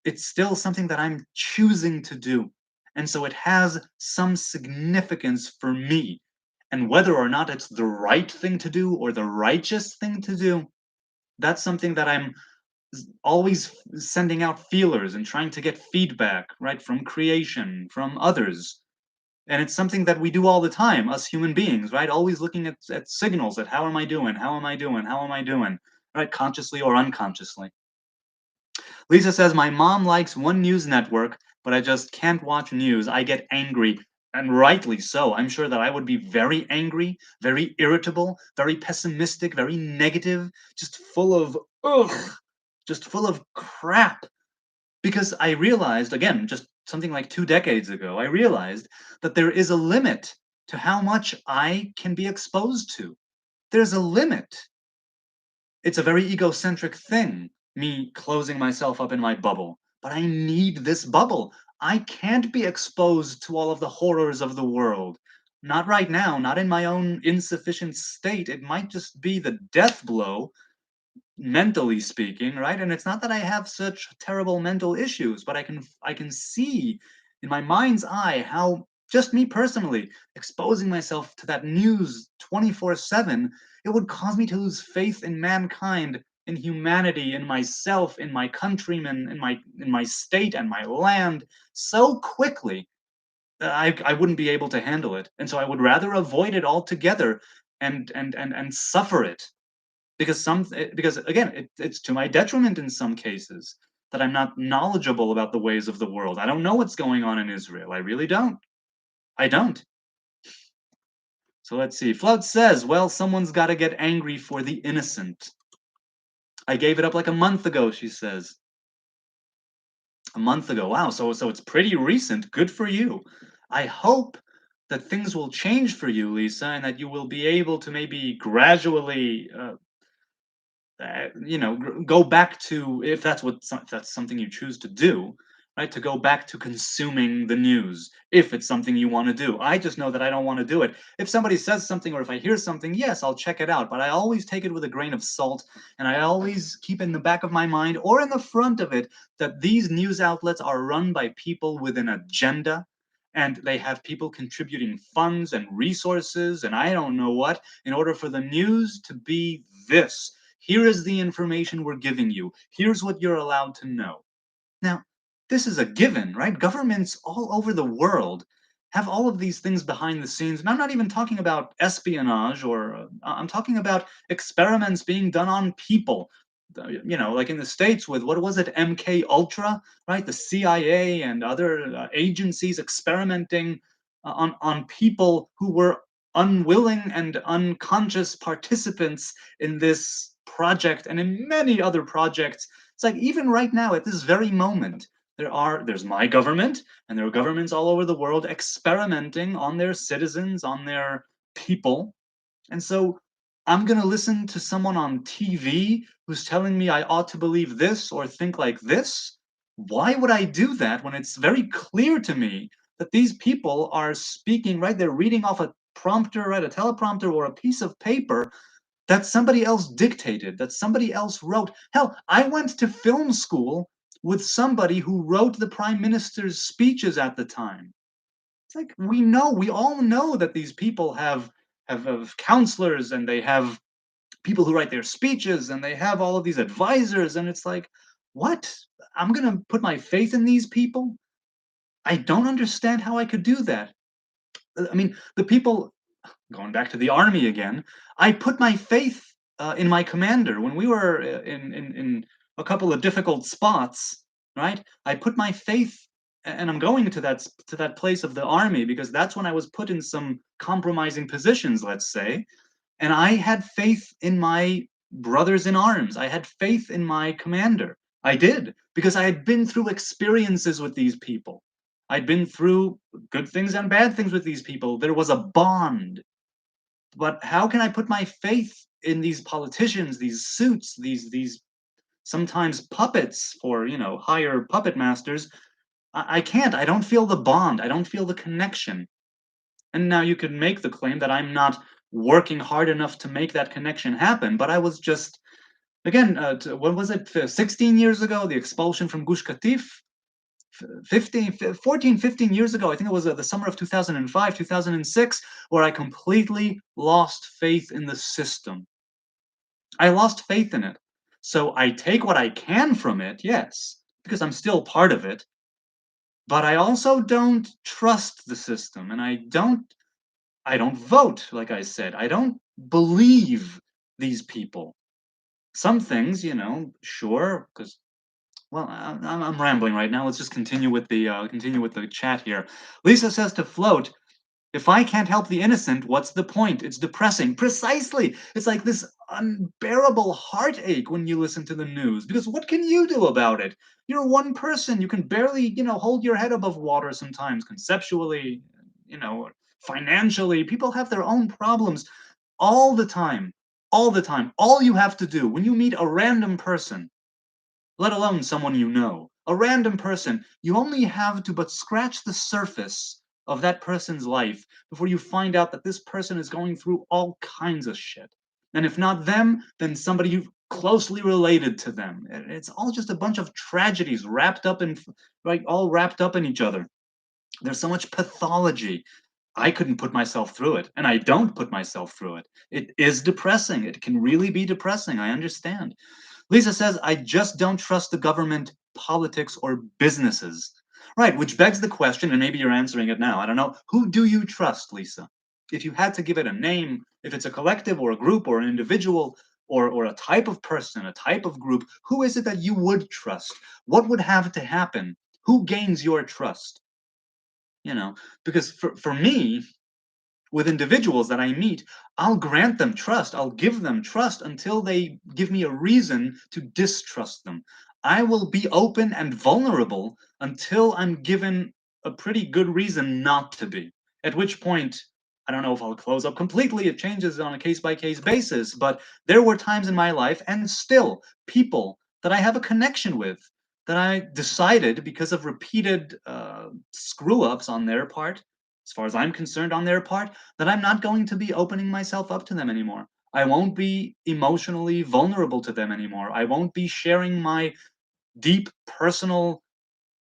it's still something that I'm choosing to do. And so it has some significance for me. And whether or not it's the right thing to do or the righteous thing to do, that's something that I'm always sending out feelers and trying to get feedback, right, from creation, from others. And it's something that we do all the time, us human beings, right? Always looking at signals, at how am I doing? How am I doing? How am I doing? Right? Consciously or unconsciously. Lisa says, my mom likes one news network, but I just can't watch news. I get angry, and rightly so. I'm sure that I would be very angry, very irritable, very pessimistic, very negative, just full of ugh, just full of crap. Because I realized, again, just something like 2 decades ago, I realized that there is a limit to how much I can be exposed to. There's a limit. It's a very egocentric thing, me closing myself up in my bubble. But I need this bubble. I can't be exposed to all of the horrors of the world. Not right now, not in my own insufficient state. It might just be the death blow, mentally speaking, right? And it's not that I have such terrible mental issues, but I can see in my mind's eye how just me personally exposing myself to that news 24/7, it would cause me to lose faith in mankind, in humanity, in myself, in my countrymen, in my state and my land so quickly that I wouldn't be able to handle it. And so I would rather avoid it altogether and suffer it, because again, it's to my detriment in some cases that I'm not knowledgeable about the ways of the world. I don't know what's going on in Israel. I really don't. I don't. So let's see. Flood says, well, someone's got to get angry for the innocent. I gave it up like a month ago, she says. A month ago. Wow. So it's pretty recent. Good for you. I hope that things will change for you, Lisa, and that you will be able to maybe gradually go back to, if that's something you choose to do, right, to go back to consuming the news, if it's something you want to do. I just know that I don't want to do it. If somebody says something or if I hear something, yes, I'll check it out, but I always take it with a grain of salt, and I always keep in the back of my mind or in the front of it that these news outlets are run by people with an agenda, and they have people contributing funds and resources and I don't know what, in order for the news to be this. Here is the information we're giving you. Here's what you're allowed to know. Now, this is a given, right? Governments all over the world have all of these things behind the scenes. And I'm not even talking about espionage, or I'm talking about experiments being done on people. Like in the States with, what was it, MK Ultra, right? The CIA and other agencies experimenting on people who were unwilling and unconscious participants in this project and in many other projects. It's like, even right now at this very moment, there's my government, and there are governments all over the world experimenting on their citizens, on their people. And so I'm going to listen to someone on TV who's telling me I ought to believe this or think like this? Why would I do that when it's very clear to me that these people are speaking, right? They're reading off a prompter, right? A teleprompter or a piece of paper that somebody else dictated, that somebody else wrote. Hell, I went to film school with somebody who wrote the prime minister's speeches at the time. It's like, we all know that these people have counselors, and they have people who write their speeches, and they have all of these advisors, and it's like, what? I'm gonna put my faith in these people? I don't understand how I could do that. I mean, the people, going back to the army again, I put my faith in my commander when we were in a couple of difficult spots, right? I put my faith, and I'm going to that place of the army because that's when I was put in some compromising positions, let's say, and I had faith in my brothers in arms. I had faith in my commander. I did, because I had been through experiences with these people. I'd been through good things and bad things with these people. There was a bond. But how can I put my faith in these politicians, these suits, these sometimes puppets for, higher puppet masters? I can't. I don't feel the bond. I don't feel the connection. And now you could make the claim that I'm not working hard enough to make that connection happen, but I was just, again, what was it, 16 years ago, the expulsion from Gush Katif? 14, 15 years ago, I think it was the summer of 2005, 2006, where I completely lost faith in the system. I lost faith in it. So I take what I can from it, yes, because I'm still part of it, but I also don't trust the system, and I don't vote, like I said. I don't believe these people. Some things, sure, because, well, I'm rambling right now. Let's just continue with the chat here. Lisa says to Float, if I can't help the innocent, what's the point? It's depressing. Precisely. It's like this unbearable heartache when you listen to the news, because what can you do about it? You're one person. You can barely, hold your head above water sometimes, conceptually, financially. People have their own problems all the time. All the time. All you have to do when you meet a random person, let alone someone you know, a random person, you only have to but scratch the surface of that person's life before you find out that this person is going through all kinds of shit. And if not them, then somebody closely related to them. It's all just a bunch of tragedies wrapped up in, right, all wrapped up in each other. There's so much pathology. I couldn't put myself through it, and I don't put myself through it. It is depressing. It can really be depressing. I understand. Lisa says, I just don't trust the government, politics, or businesses. Right, which begs the question, and maybe you're answering it now. I don't know. Who do you trust, Lisa? If you had to give it a name, if it's a collective or a group or an individual or a type of person, a type of group, who is it that you would trust? What would have to happen? Who gains your trust? Because for me, with individuals that I meet, I'll grant them trust. I'll give them trust until they give me a reason to distrust them. I will be open and vulnerable until I'm given a pretty good reason not to be. At which point, I don't know if I'll close up completely. It changes on a case by case basis. But there were times in my life, and still, people that I have a connection with, that I decided, because of repeated screw ups on their part, as far as I'm concerned, on their part, that I'm not going to be opening myself up to them anymore. I won't be emotionally vulnerable to them anymore. I won't be sharing my deep personal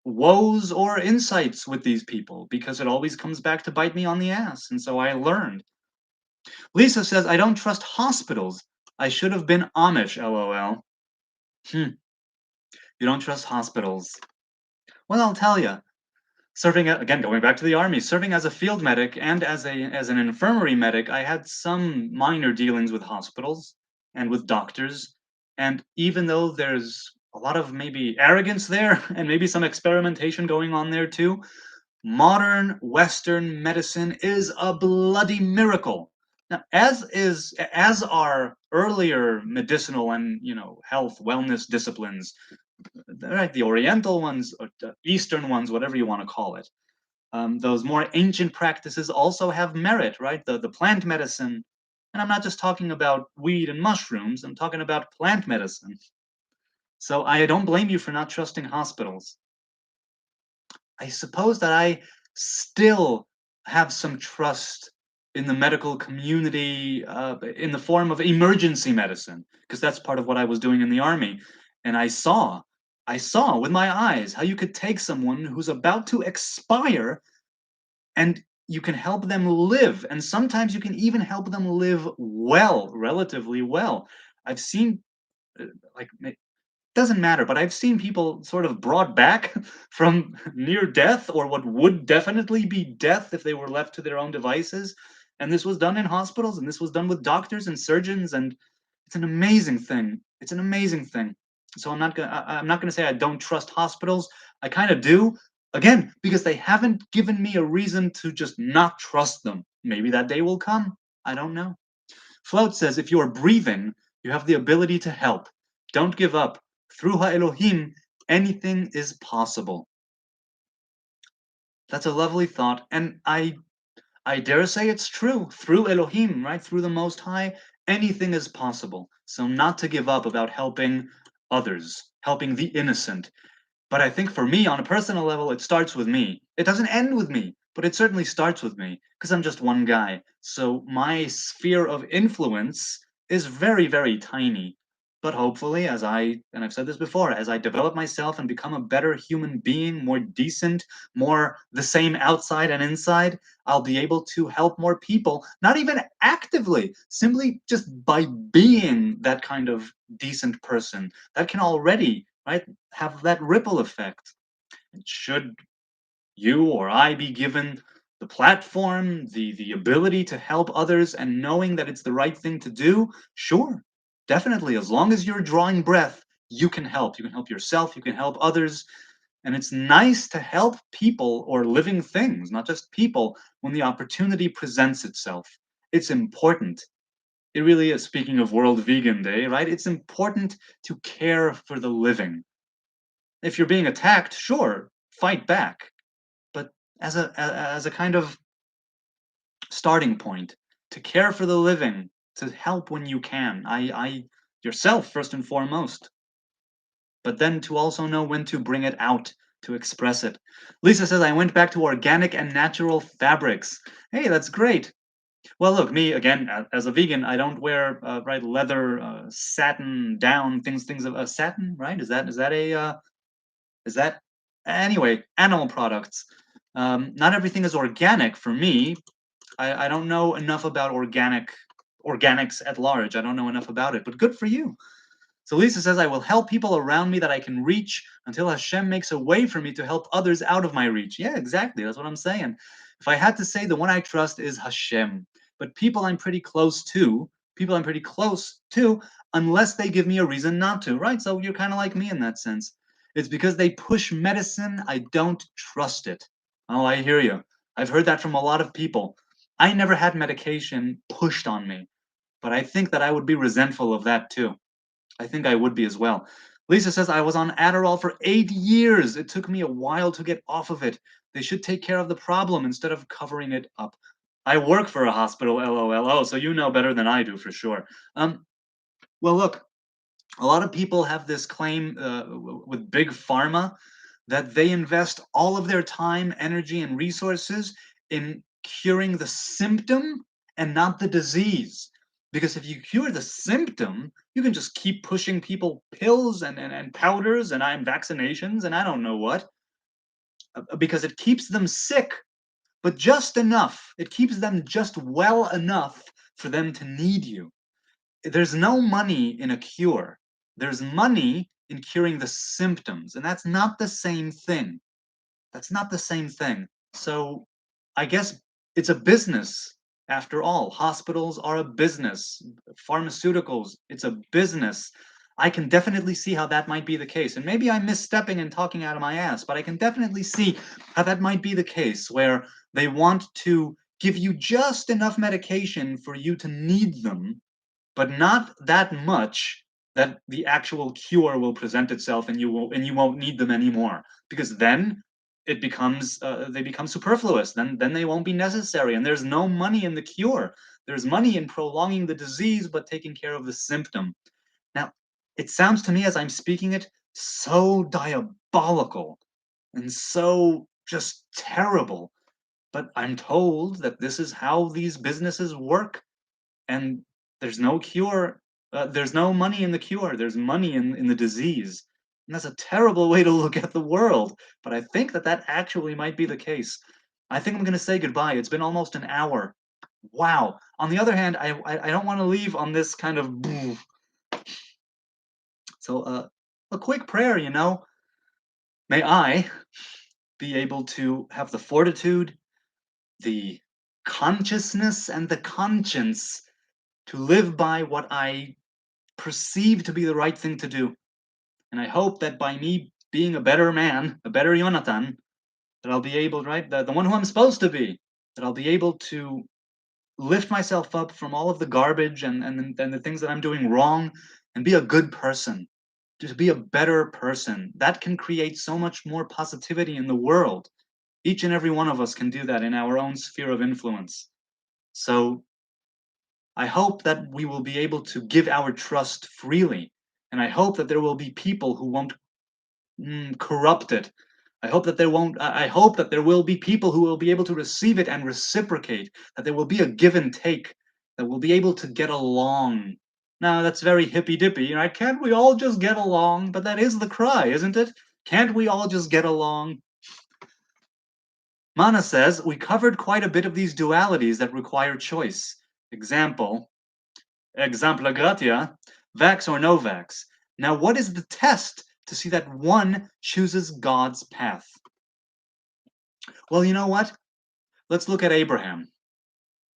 woes or insights with these people, because it always comes back to bite me on the ass. And so I learned. Lisa says, I don't trust hospitals. I should have been Amish, lol. You don't trust hospitals. Well, I'll tell you. Again, going back to the army, serving as a field medic and as an infirmary medic, I had some minor dealings with hospitals and with doctors. And even though there's a lot of maybe arrogance there and maybe some experimentation going on there too, modern Western medicine is a bloody miracle. Now, as are earlier medicinal and health wellness disciplines, right? The Oriental ones, or the Eastern ones, whatever you want to call it. Those more ancient practices also have merit, right? The plant medicine, and I'm not just talking about weed and mushrooms. I'm talking about plant medicine. So I don't blame you for not trusting hospitals. I suppose that I still have some trust in the medical community in the form of emergency medicine, because that's part of what I was doing in the army. And I saw with my eyes how you could take someone who's about to expire and you can help them live. And sometimes you can even help them live well, relatively well. I've seen, like, doesn't matter, but I've seen people sort of brought back from near death, or what would definitely be death if they were left to their own devices. And this was done in hospitals, and this was done with doctors and surgeons, and it's an amazing thing. It's an amazing thing. So I'm not gonna say I don't trust hospitals. I kind of do. Again, because they haven't given me a reason to just not trust them. Maybe that day will come. I don't know. Float says, if you are breathing, You have the ability to help. Don't give up. Through Ha'Elohim, anything is possible. That's a lovely thought, and I dare say it's true. Through Elohim, right? Through the Most High, anything is possible. So not to give up about helping others, helping the innocent. But I think for me, on a personal level, it starts with me. It doesn't end with me, but it certainly starts with me because I'm just one guy. So my sphere of influence is very, very tiny. But hopefully, and I've said this before, as I develop myself and become a better human being, more decent, more the same outside and inside, I'll be able to help more people, not even actively, simply just by being that kind of decent person. That can already, right, have that ripple effect. And should you or I be given the platform, the ability to help others and knowing that it's the right thing to do, sure, definitely. As long as you're drawing breath, you can help. You can help yourself, you can help others. And it's nice to help people or living things, not just people, when the opportunity presents itself. It's important. It really is, speaking of World Vegan Day, right? It's important to care for the living. If you're being attacked, sure, fight back, but as a kind of starting point to care for the living, to help when you can. I yourself first and foremost, but then to also know when to bring it out, to express it. Lisa says I went back to organic and natural fabrics. Hey, that's great. Well, look, me again as a vegan, I don't wear right leather, satin, down things of satin, right? Is that a is that anyway, animal products. Not everything is organic for me. I don't know enough about organics at large. I don't know enough about it, but good for you. So Lisa says, I will help people around me that I can reach until Hashem makes a way for me to help others out of my reach. Yeah, exactly. That's what I'm saying. If I had to say, the one I trust is Hashem. But people I'm pretty close to, unless they give me a reason not to, right? So you're kind of like me in that sense. It's because they push medicine, I don't trust it. Oh, I hear you. I've heard that from a lot of people. I never had medication pushed on me, but I think that I would be resentful of that too. I think I would be as well. Lisa says, I was on Adderall for 8 years. It took me a while to get off of it. They should take care of the problem instead of covering it up. I work for a hospital, LOL. Oh, so you know better than I do for sure. Well, look, a lot of people have this claim with big pharma that they invest all of their time, energy, and resources in curing the symptom and not the disease. Because if you cure the symptom, you can just keep pushing people pills and powders and vaccinations and I don't know what, because it keeps them sick, but just enough. It keeps them just well enough for them to need you. There's no money in a cure. There's money in curing the symptoms, and that's not the same thing. That's not the same thing. So I guess it's a business after all. Hospitals are a business. Pharmaceuticals, it's a business. I can definitely see how that might be the case. And maybe I'm misstepping and talking out of my ass, but I can definitely see how that might be the case where they want to give you just enough medication for you to need them, but not that much that the actual cure will present itself and you won't need them anymore, because then it becomes they become superfluous. Then they won't be necessary, and there's no money in the cure. There's money in prolonging the disease but taking care of the symptom. Now, it sounds to me as I'm speaking it so diabolical and so just terrible, but I'm told that this is how these businesses work, and there's no cure. There's no money in the cure. There's money in the disease. And that's a terrible way to look at the world. But I think that that actually might be the case. I think I'm going to say goodbye. It's been almost an hour. Wow. On the other hand, I don't want to leave on this kind of. So a quick prayer, May I be able to have the fortitude, the consciousness, and the conscience to live by what I perceive to be the right thing to do. And I hope that by me being a better man, a better Jonathan, that I'll be able, right, the one who I'm supposed to be, that I'll be able to lift myself up from all of the garbage and the things that I'm doing wrong and be a good person, to be a better person. That can create so much more positivity in the world. Each and every one of us can do that in our own sphere of influence. So I hope that we will be able to give our trust freely. And I hope that there will be people who won't corrupt it. I hope that there won't. I hope that there will be people who will be able to receive it and reciprocate. That there will be a give and take. That we'll be able to get along. Now that's very hippy dippy, right? Can't we all just get along? But that is the cry, isn't it? Can't we all just get along? Mana says we covered quite a bit of these dualities that require choice. Exempla gratia, vax or no vax. Now, what is the test to see that one chooses God's path? Well, you know what? Let's look at Abraham.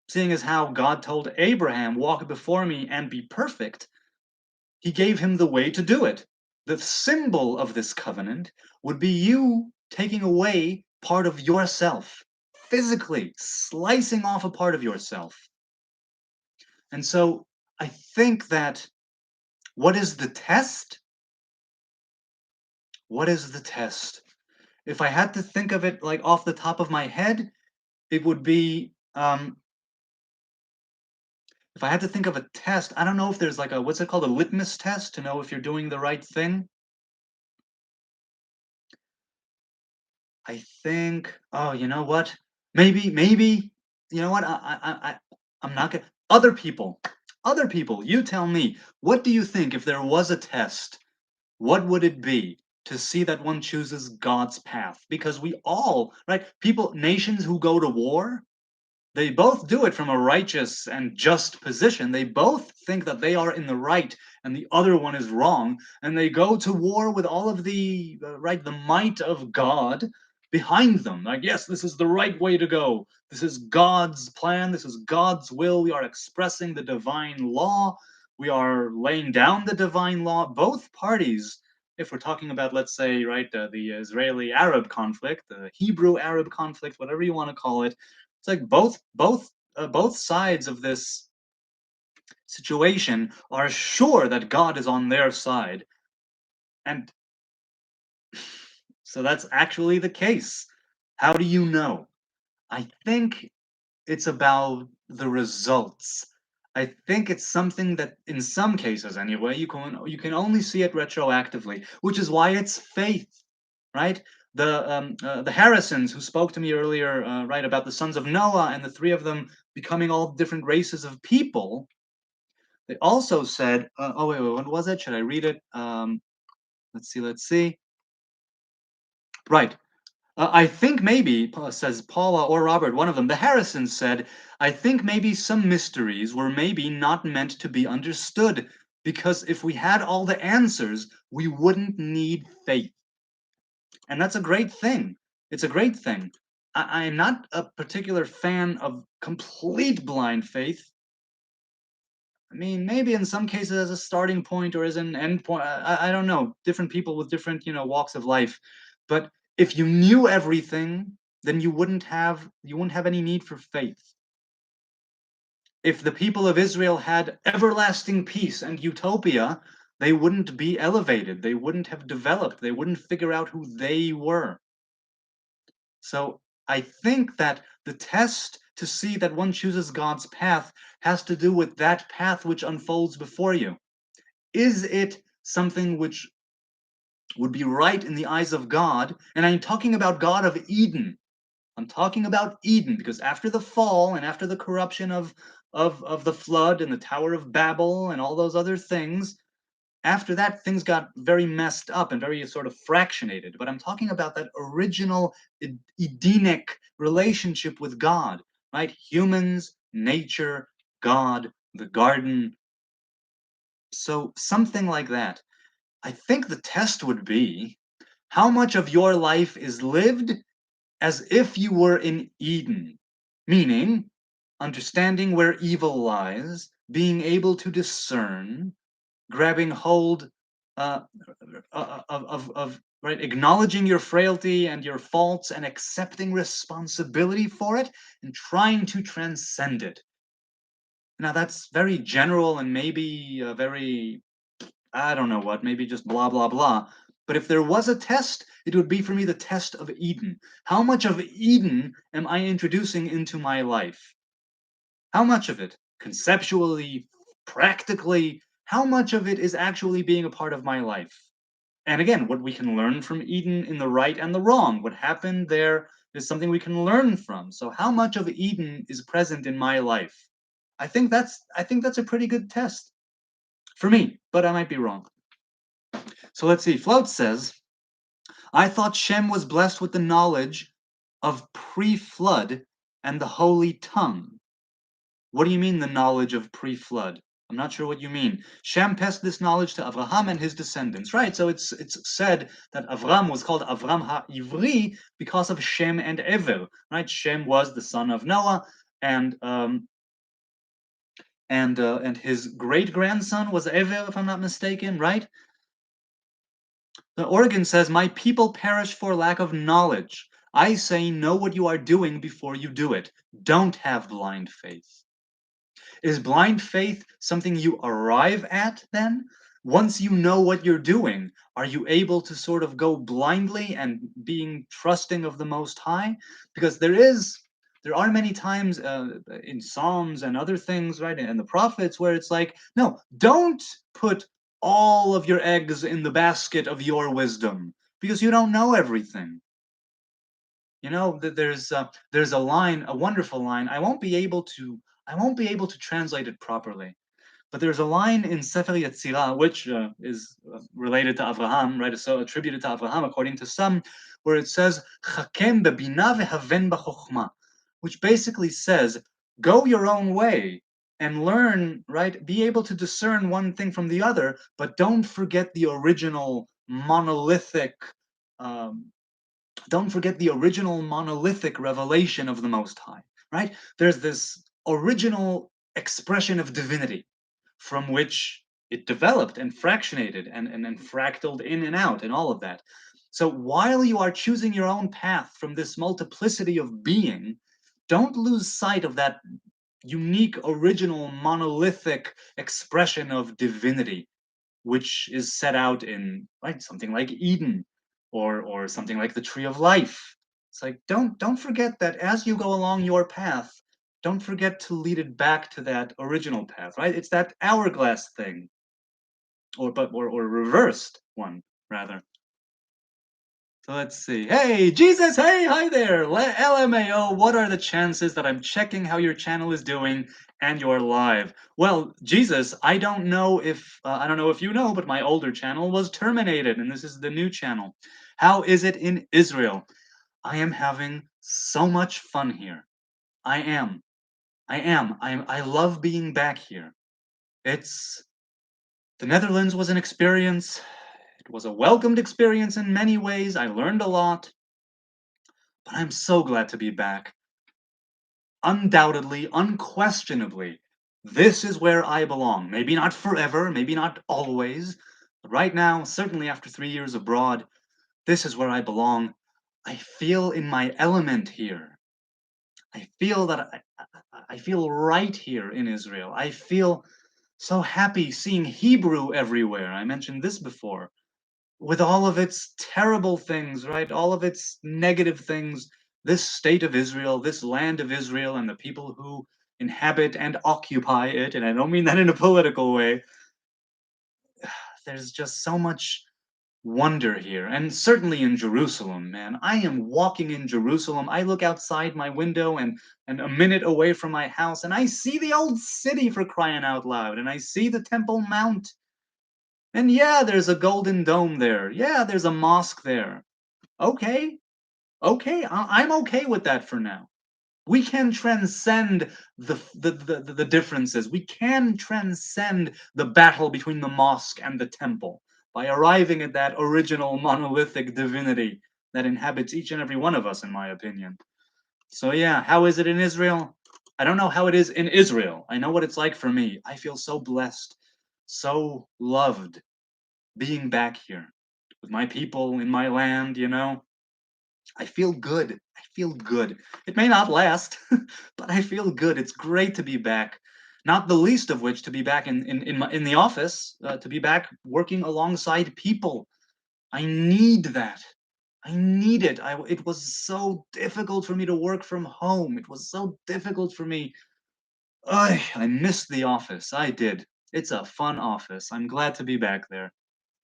Seeing as how God told Abraham, walk before me and be perfect, he gave him the way to do it. The symbol of this covenant would be you taking away part of yourself, physically slicing off a part of yourself. And so I think that what is the test? What is the test? If I had to think of it like off the top of my head, it would be if I had to think of a test, I don't know if there's like a what's it called, a litmus test to know if you're doing the right thing. I think, oh, you know what? Maybe, you know what? I'm not gonna. Other people, you tell me. What do you think if there was a test? What would it be to see that one chooses God's path? Because we all, right? People, nations who go to war, they both do it from a righteous and just position. They both think that they are in the right and the other one is wrong, and they go to war with all of the right, the might of God behind them. Like, yes, this is the right way to go. This is God's plan. This is God's will. We are expressing the divine law. We are laying down the divine law. Both parties, if we're talking about, let's say, right, the Israeli-Arab conflict, the Hebrew-Arab conflict, whatever you want to call it, it's like both sides of this situation are sure that God is on their side, and so that's actually the case. How do you know? I think it's about the results. I think it's something that, in some cases anyway, you can only see it retroactively, which is why it's faith, right? The Harrisons who spoke to me earlier, right, about the sons of Noah and the three of them becoming all different races of people. They also said, oh wait, what was it? Should I read it? Let's see. Right. I think maybe, says Paula or Robert, one of them, the Harrisons said, I think maybe some mysteries were maybe not meant to be understood, because if we had all the answers, we wouldn't need faith. And that's a great thing. It's a great thing. I'm not a particular fan of complete blind faith. I mean, maybe in some cases as a starting point or as an end point. I don't know. Different people with different, walks of life. But if you knew everything, then you wouldn't have any need for faith. If the people of Israel had everlasting peace and utopia, they wouldn't be elevated. They wouldn't have developed. They wouldn't figure out who they were. So I think that the test to see that one chooses God's path has to do with that path which unfolds before you. Is it something which would be right in the eyes of God? And I'm talking about God of Eden. I'm talking about Eden, because after the fall and after the corruption of the flood and the Tower of Babel and all those other things, after that, things got very messed up and very sort of fractionated. But I'm talking about that original Edenic relationship with God, right? Humans, nature, God, the garden. So something like that. I think the test would be how much of your life is lived as if you were in Eden, meaning understanding where evil lies, being able to discern, grabbing hold uh, of right, acknowledging your frailty and your faults and accepting responsibility for it and trying to transcend it. Now that's very general and maybe very, I don't know what, maybe just blah, blah, blah. But if there was a test, it would be for me the test of Eden. How much of Eden am I introducing into my life? How much of it, conceptually, practically, how much of it is actually being a part of my life? And again, what we can learn from Eden in the right and the wrong, what happened there is something we can learn from. So how much of Eden is present in my life? I think that's a pretty good test for me, but I might be wrong. So let's see. Float says, I thought Shem was blessed with the knowledge of pre-flood and the holy tongue. What do you mean the knowledge of pre-flood? I'm not sure what you mean. Shem passed this knowledge to Avraham and his descendants, right? So it's said that Avram was called Avram HaIvri because of Shem and Ever, right? Shem was the son of Noah, and his great grandson was Ever, if I'm not mistaken, right? The Oregon says, "My people perish for lack of knowledge. I say, know what you are doing before you do it. Don't have blind faith." Is blind faith something you arrive at then? Once you know what you're doing, are you able to sort of go blindly and being trusting of the Most High? Because there are many times in Psalms and other things, right, and the prophets where it's like, no, don't put all of your eggs in the basket of your wisdom because you don't know everything. You know, there's a line, a wonderful line. I won't be able to translate it properly, but there's a line in Sefer Yetzirah, which is related to Avraham, right? So attributed to Avraham according to some, where it says "Chakem bebina vehaven b'chokhma," which basically says, "Go your own way and learn, right? Be able to discern one thing from the other, but don't forget the original monolithic." Um, don't forget the original monolithic revelation of the Most High, right? There's this original expression of divinity from which it developed and fractionated and fractaled in and out and all of that. So while you are choosing your own path from this multiplicity of being, don't lose sight of that unique, original, monolithic expression of divinity which is set out in, right, something like Eden or something like the Tree of Life. It's like don't forget that as you go along your path, don't forget to lead it back to that original path, right? It's that hourglass thing, or reversed one rather. So let's see. Hey, Jesus, hey, hi there. LMAO, what are the chances that I'm checking how your channel is doing and you're live? Well, Jesus, I don't know if you know, but my older channel was terminated and this is the new channel. How is it in Israel? I am having so much fun here. I am. I love being back here. It's the Netherlands was an experience. It was a welcomed experience in many ways. I learned a lot. But I'm so glad to be back. Undoubtedly, unquestionably, this is where I belong. Maybe not forever, maybe not always, but right now, certainly after 3 years abroad, this is where I belong. I feel in my element here. I feel that I feel right here in Israel. I feel so happy seeing Hebrew everywhere. I mentioned this before. With all of its terrible things, right? All of its negative things, this state of Israel, this land of Israel, and the people who inhabit and occupy it, and I don't mean that in a political way, there's just so much wonder here. And certainly in Jerusalem, man. I am walking in Jerusalem. I look outside my window and a minute away from my house, and I see the old city for crying out loud, and I see the Temple Mount. And yeah, there's a golden dome there. Yeah, there's a mosque there. Okay, okay, I'm okay with that for now. We can transcend the differences. We can transcend the battle between the mosque and the temple by arriving at that original monolithic divinity that inhabits each and every one of us, in my opinion. So yeah, how is it in Israel? I don't know how it is in Israel. I know what it's like for me. I feel so blessed, so loved being back here with my people in my land, you know. I feel good. I feel good. It may not last, but I feel good. It's great to be back. Not the least of which to be back in the office, to be back working alongside people. I need that. I need it. It was so difficult for me to work from home. It was so difficult for me. I missed the office. I did. It's a fun office. I'm glad to be back there.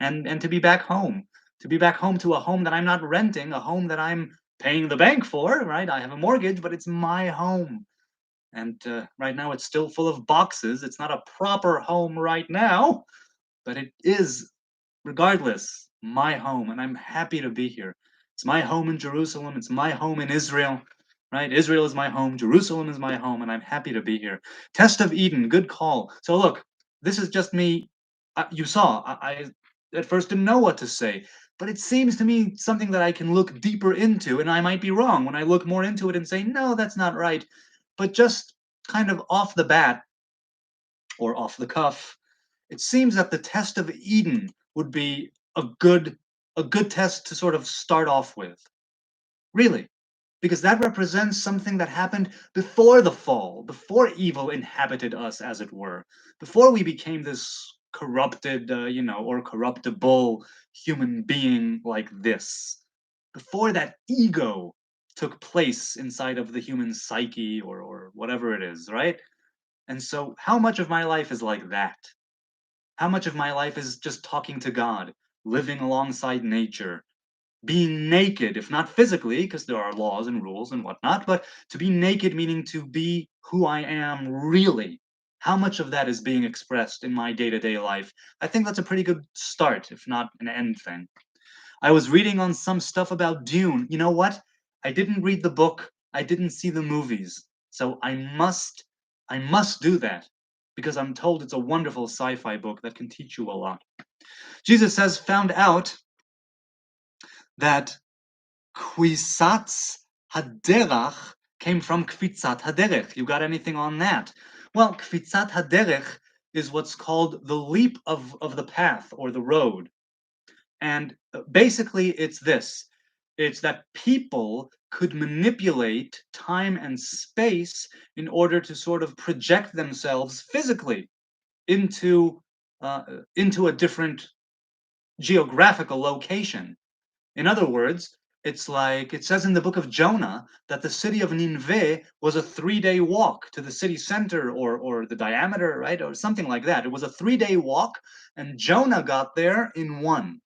And to be back home. To be back home to a home that I'm not renting, a home that I'm paying the bank for, right? I have a mortgage, but it's my home. And right now it's still full of boxes. It's not a proper home right now, but it is, regardless, my home, and I'm happy to be here. It's my home in Jerusalem. It's my home in Israel, right? Israel is my home. Jerusalem is my home, and I'm happy to be here. Test of Eden, good call. So look, this is just me. You saw, I at first didn't know what to say, but it seems to me something that I can look deeper into, and I might be wrong when I look more into it and say, no, that's not right. But just kind of off the bat or off the cuff, it seems that the test of Eden would be a good test to sort of start off with. Really, because that represents something that happened before the fall, before evil inhabited us, as it were, before we became this corrupted, or corruptible human being like this, before that ego took place inside of the human psyche or whatever it is, right? And so, how much of my life is like that? How much of my life is just talking to God, living alongside nature, being naked, if not physically, because there are laws and rules and whatnot, but to be naked meaning to be who I am really. How much of that is being expressed in my day to day life? I think that's a pretty good start, if not an end thing. I was reading on some stuff about Dune. You know what? I didn't read the book, I didn't see the movies. So I must do that because I'm told it's a wonderful sci-fi book that can teach you a lot. Jesus has found out that Kwisatz Haderach came from Kvitzat Haderech. You got anything on that? Well, Kvitzat Haderech is what's called the leap of the path or the road. And basically, it's this, it's that people could manipulate time and space in order to sort of project themselves physically into into a different geographical location. In other words, it's like it says in the book of Jonah that the city of Nineveh was a 3-day walk to the city center or the diameter, right? Or something like that. It was a 3-day walk, and Jonah got there in one.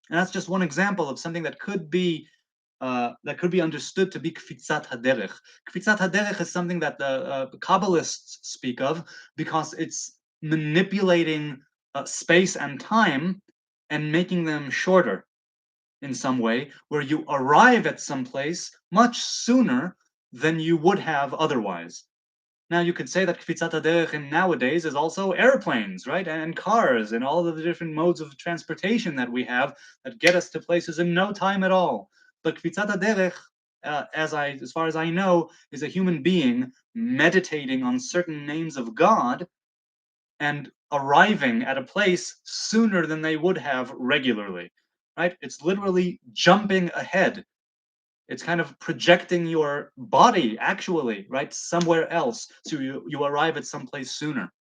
And that's just one example of something that could be understood to be kfitzat haderech. Kfitzat haderech is something that the Kabbalists speak of because it's manipulating space and time and making them shorter in some way, where you arrive at some place much sooner than you would have otherwise. Now, you could say that kfitzat haderech in nowadays is also airplanes, right, and cars, and all of the different modes of transportation that we have that get us to places in no time at all. But kfitzat haderech, as far as I know, is a human being meditating on certain names of God and arriving at a place sooner than they would have regularly. Right? It's literally jumping ahead. It's kind of projecting your body actually, right, somewhere else, so you arrive at some place sooner.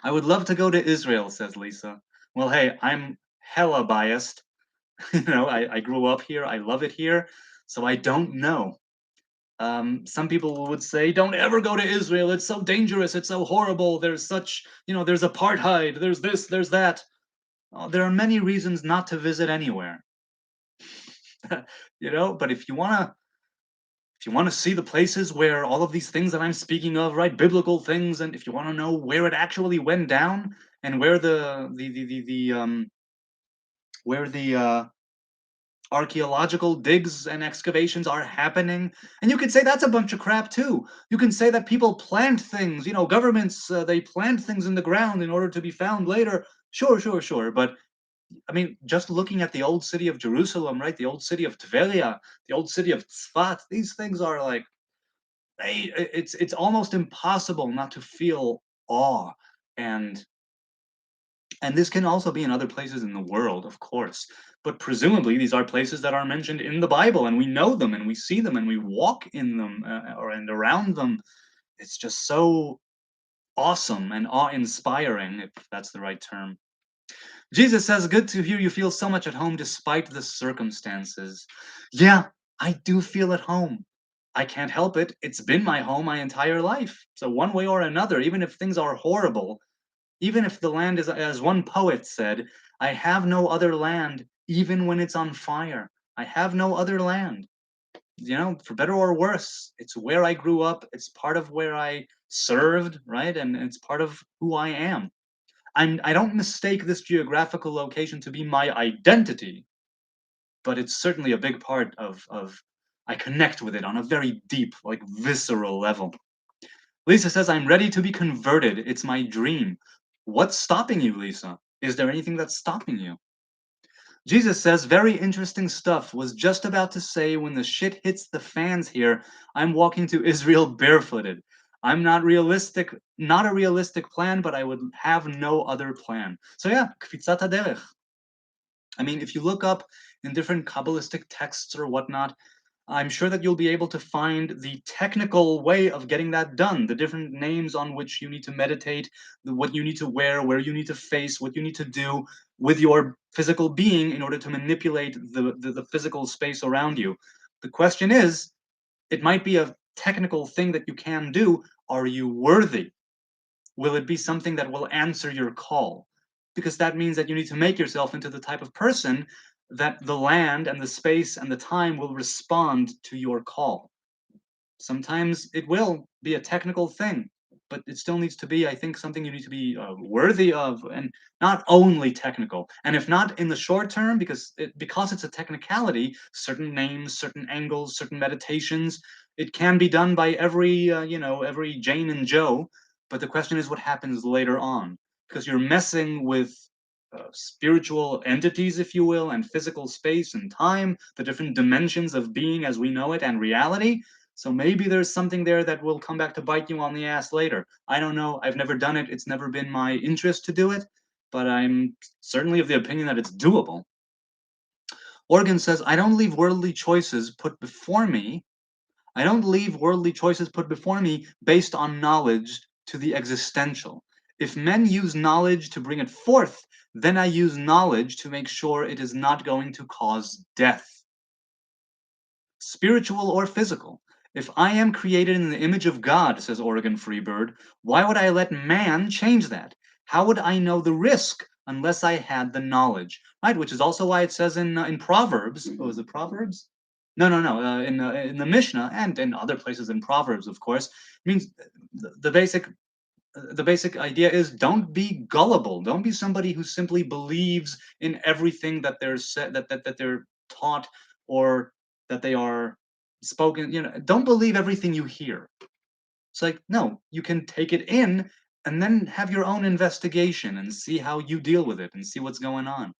I would love to go to Israel, says Lisa. Well, hey, I'm hella biased. I grew up here. I love it here. So I don't know. Some people would say, don't ever go to Israel. It's so dangerous. It's so horrible. There's such, there's apartheid. There's this, there's that. There are many reasons not to visit anywhere. But if you want to see the places where all of these things that I'm speaking of, right, biblical things, and if you want to know where it actually went down and where the archaeological digs and excavations are happening, and you could say that's a bunch of crap too. You can say that people plant things, governments, they plant things in the ground in order to be found later. Sure, sure, sure, but I mean, just looking at the old city of Jerusalem, right? The old city of Tveria, the old city of Tzfat, these things are like, it's almost impossible not to feel awe. And and this can also be in other places in the world, of course, but presumably these are places that are mentioned in the Bible, and we know them and we see them and we walk in them, or and around them. It's just so awesome and awe-inspiring, if that's the right term. Jesus says, good to hear you feel so much at home despite the circumstances. Yeah, I do feel at home. I can't help it. It's been my home my entire life. So, one way or another, even if things are horrible, even if the land is, as one poet said, I have no other land, even when it's on fire. I have no other land. For better or worse, it's where I grew up. It's part of where I served, right? And it's part of who I am. I don't mistake this geographical location to be my identity, but it's certainly a big part of I connect with it on a very deep, like visceral level. Lisa says, I'm ready to be converted. It's my dream. What's stopping you, Lisa? Is there anything that's stopping you? Jesus says, very interesting stuff. Was just about to say, when the shit hits the fans here, I'm walking to Israel barefooted. I'm not a realistic plan, but I would have no other plan. So yeah, kfitzat haderech. I mean, if you look up in different Kabbalistic texts or whatnot, I'm sure that you'll be able to find the technical way of getting that done, the different names on which you need to meditate, what you need to wear, where you need to face, what you need to do with your physical being in order to manipulate the physical space around you. The question is, it might be a technical thing that you can do. Are you worthy? Will it be something that will answer your call? Because that means that you need to make yourself into the type of person that the land and the space and the time will respond to your call. Sometimes it will be a technical thing, but it still needs to be, I think, something you need to be worthy of, and not only technical. And if not in the short term, because it's a technicality, certain names, certain angles, certain meditations, it can be done by every Jane and Joe. But the question is, what happens later on? Because you're messing with spiritual entities, if you will, and physical space and time, the different dimensions of being as we know it, and reality. So maybe there's something there that will come back to bite you on the ass later. I don't know. I've never done it. It's never been my interest to do it, but I'm certainly of the opinion that it's doable. Organ says, I don't leave worldly choices put before me. I don't leave worldly choices put before me based on knowledge to the existential. If men use knowledge to bring it forth, then I use knowledge to make sure it is not going to cause death, spiritual or physical. If I am created in the image of God, says Oregon Freebird, why would I let man change that? How would I know the risk unless I had the knowledge? Right, which is also why it says in Proverbs. Oh, is it Proverbs? No, no, no. In the Mishnah and in other places in Proverbs, of course, it means the basic the basic idea is don't be gullible. Don't be somebody who simply believes in everything that they're said that they're taught or that they are spoken. Don't believe everything you hear. It's like, no, you can take it in and then have your own investigation and see how you deal with it and see what's going on.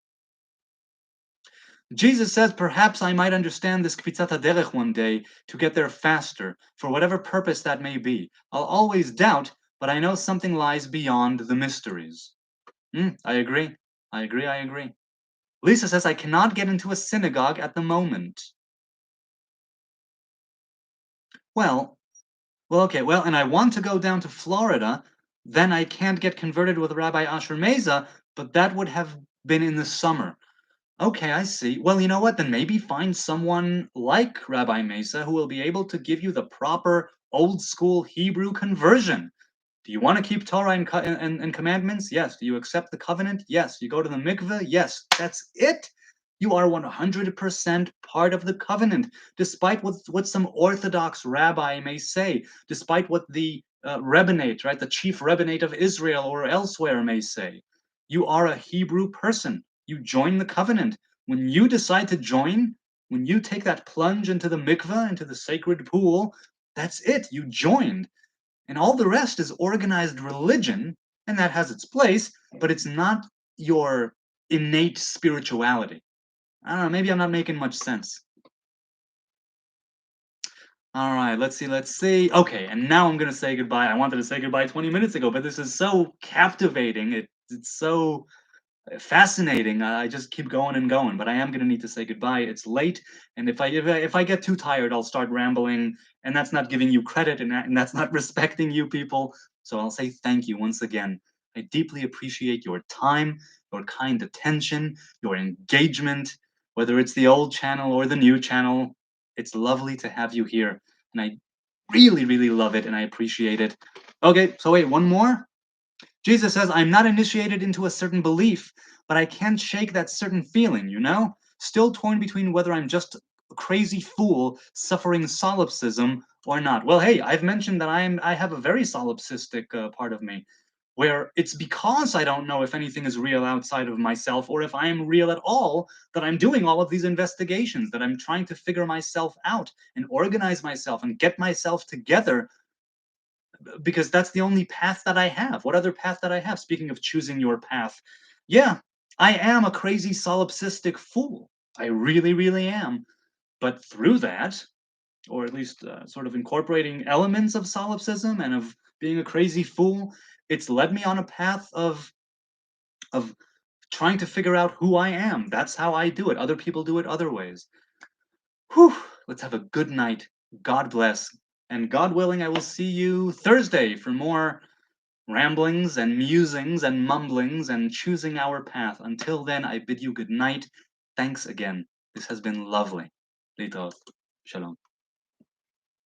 Jesus says, perhaps I might understand this kvitzat derech one day to get there faster, for whatever purpose that may be. I'll always doubt, but I know something lies beyond the mysteries. I agree. I agree. I agree. Lisa says, I cannot get into a synagogue at the moment. Well, okay. Well, and I want to go down to Florida. Then I can't get converted with Rabbi Asher Meza, but that would have been in the summer. Okay, I see. Well, you know what? Then maybe find someone like Rabbi Mesa who will be able to give you the proper old school Hebrew conversion. Do you want to keep Torah and commandments? Yes. Do you accept the covenant? Yes. You go to the mikveh? Yes. That's it. You are 100% part of the covenant, despite what some Orthodox rabbi may say, despite what the rabbinate, right, the chief rabbinate of Israel or elsewhere may say. You are a Hebrew person. You join the covenant. When you decide to join, when you take that plunge into the mikveh, into the sacred pool, that's it. You joined. And all the rest is organized religion, and that has its place, but it's not your innate spirituality. I don't know, maybe I'm not making much sense. All right, let's see, let's see. Okay, and now I'm going to say goodbye. I wanted to say goodbye 20 minutes ago, but this is so captivating. It's so fascinating. I just keep going and going, but I am going to need to say goodbye. It's late, and if I get too tired, I'll start rambling, and that's not giving you credit, and that's not respecting you people. So I'll say thank you once again. I deeply appreciate your time, your kind attention, your engagement, whether it's the old channel or the new channel. It's lovely to have you here, and I really, really love it, and I appreciate it. Okay, so wait, one more. Jesus says, I'm not initiated into a certain belief, but I can't shake that certain feeling, you know? Still torn between whether I'm just a crazy fool suffering solipsism or not. Well, hey, I've mentioned that I have a very solipsistic part of me, where it's because I don't know if anything is real outside of myself or if I am real at all that I'm doing all of these investigations, that I'm trying to figure myself out and organize myself and get myself together, because that's the only path that I have. What other path that I have? Speaking of choosing your path, yeah, I am a crazy solipsistic fool. I really, really am. But through that, or at least sort of incorporating elements of solipsism and of being a crazy fool, it's led me on a path of trying to figure out who I am. That's how I do it. Other people do it other ways. Whew, let's have a good night. God bless. And God willing, I will see you Thursday for more ramblings and musings and mumblings and choosing our path. Until then, I bid you good night. Thanks again. This has been lovely. Litot. Shalom.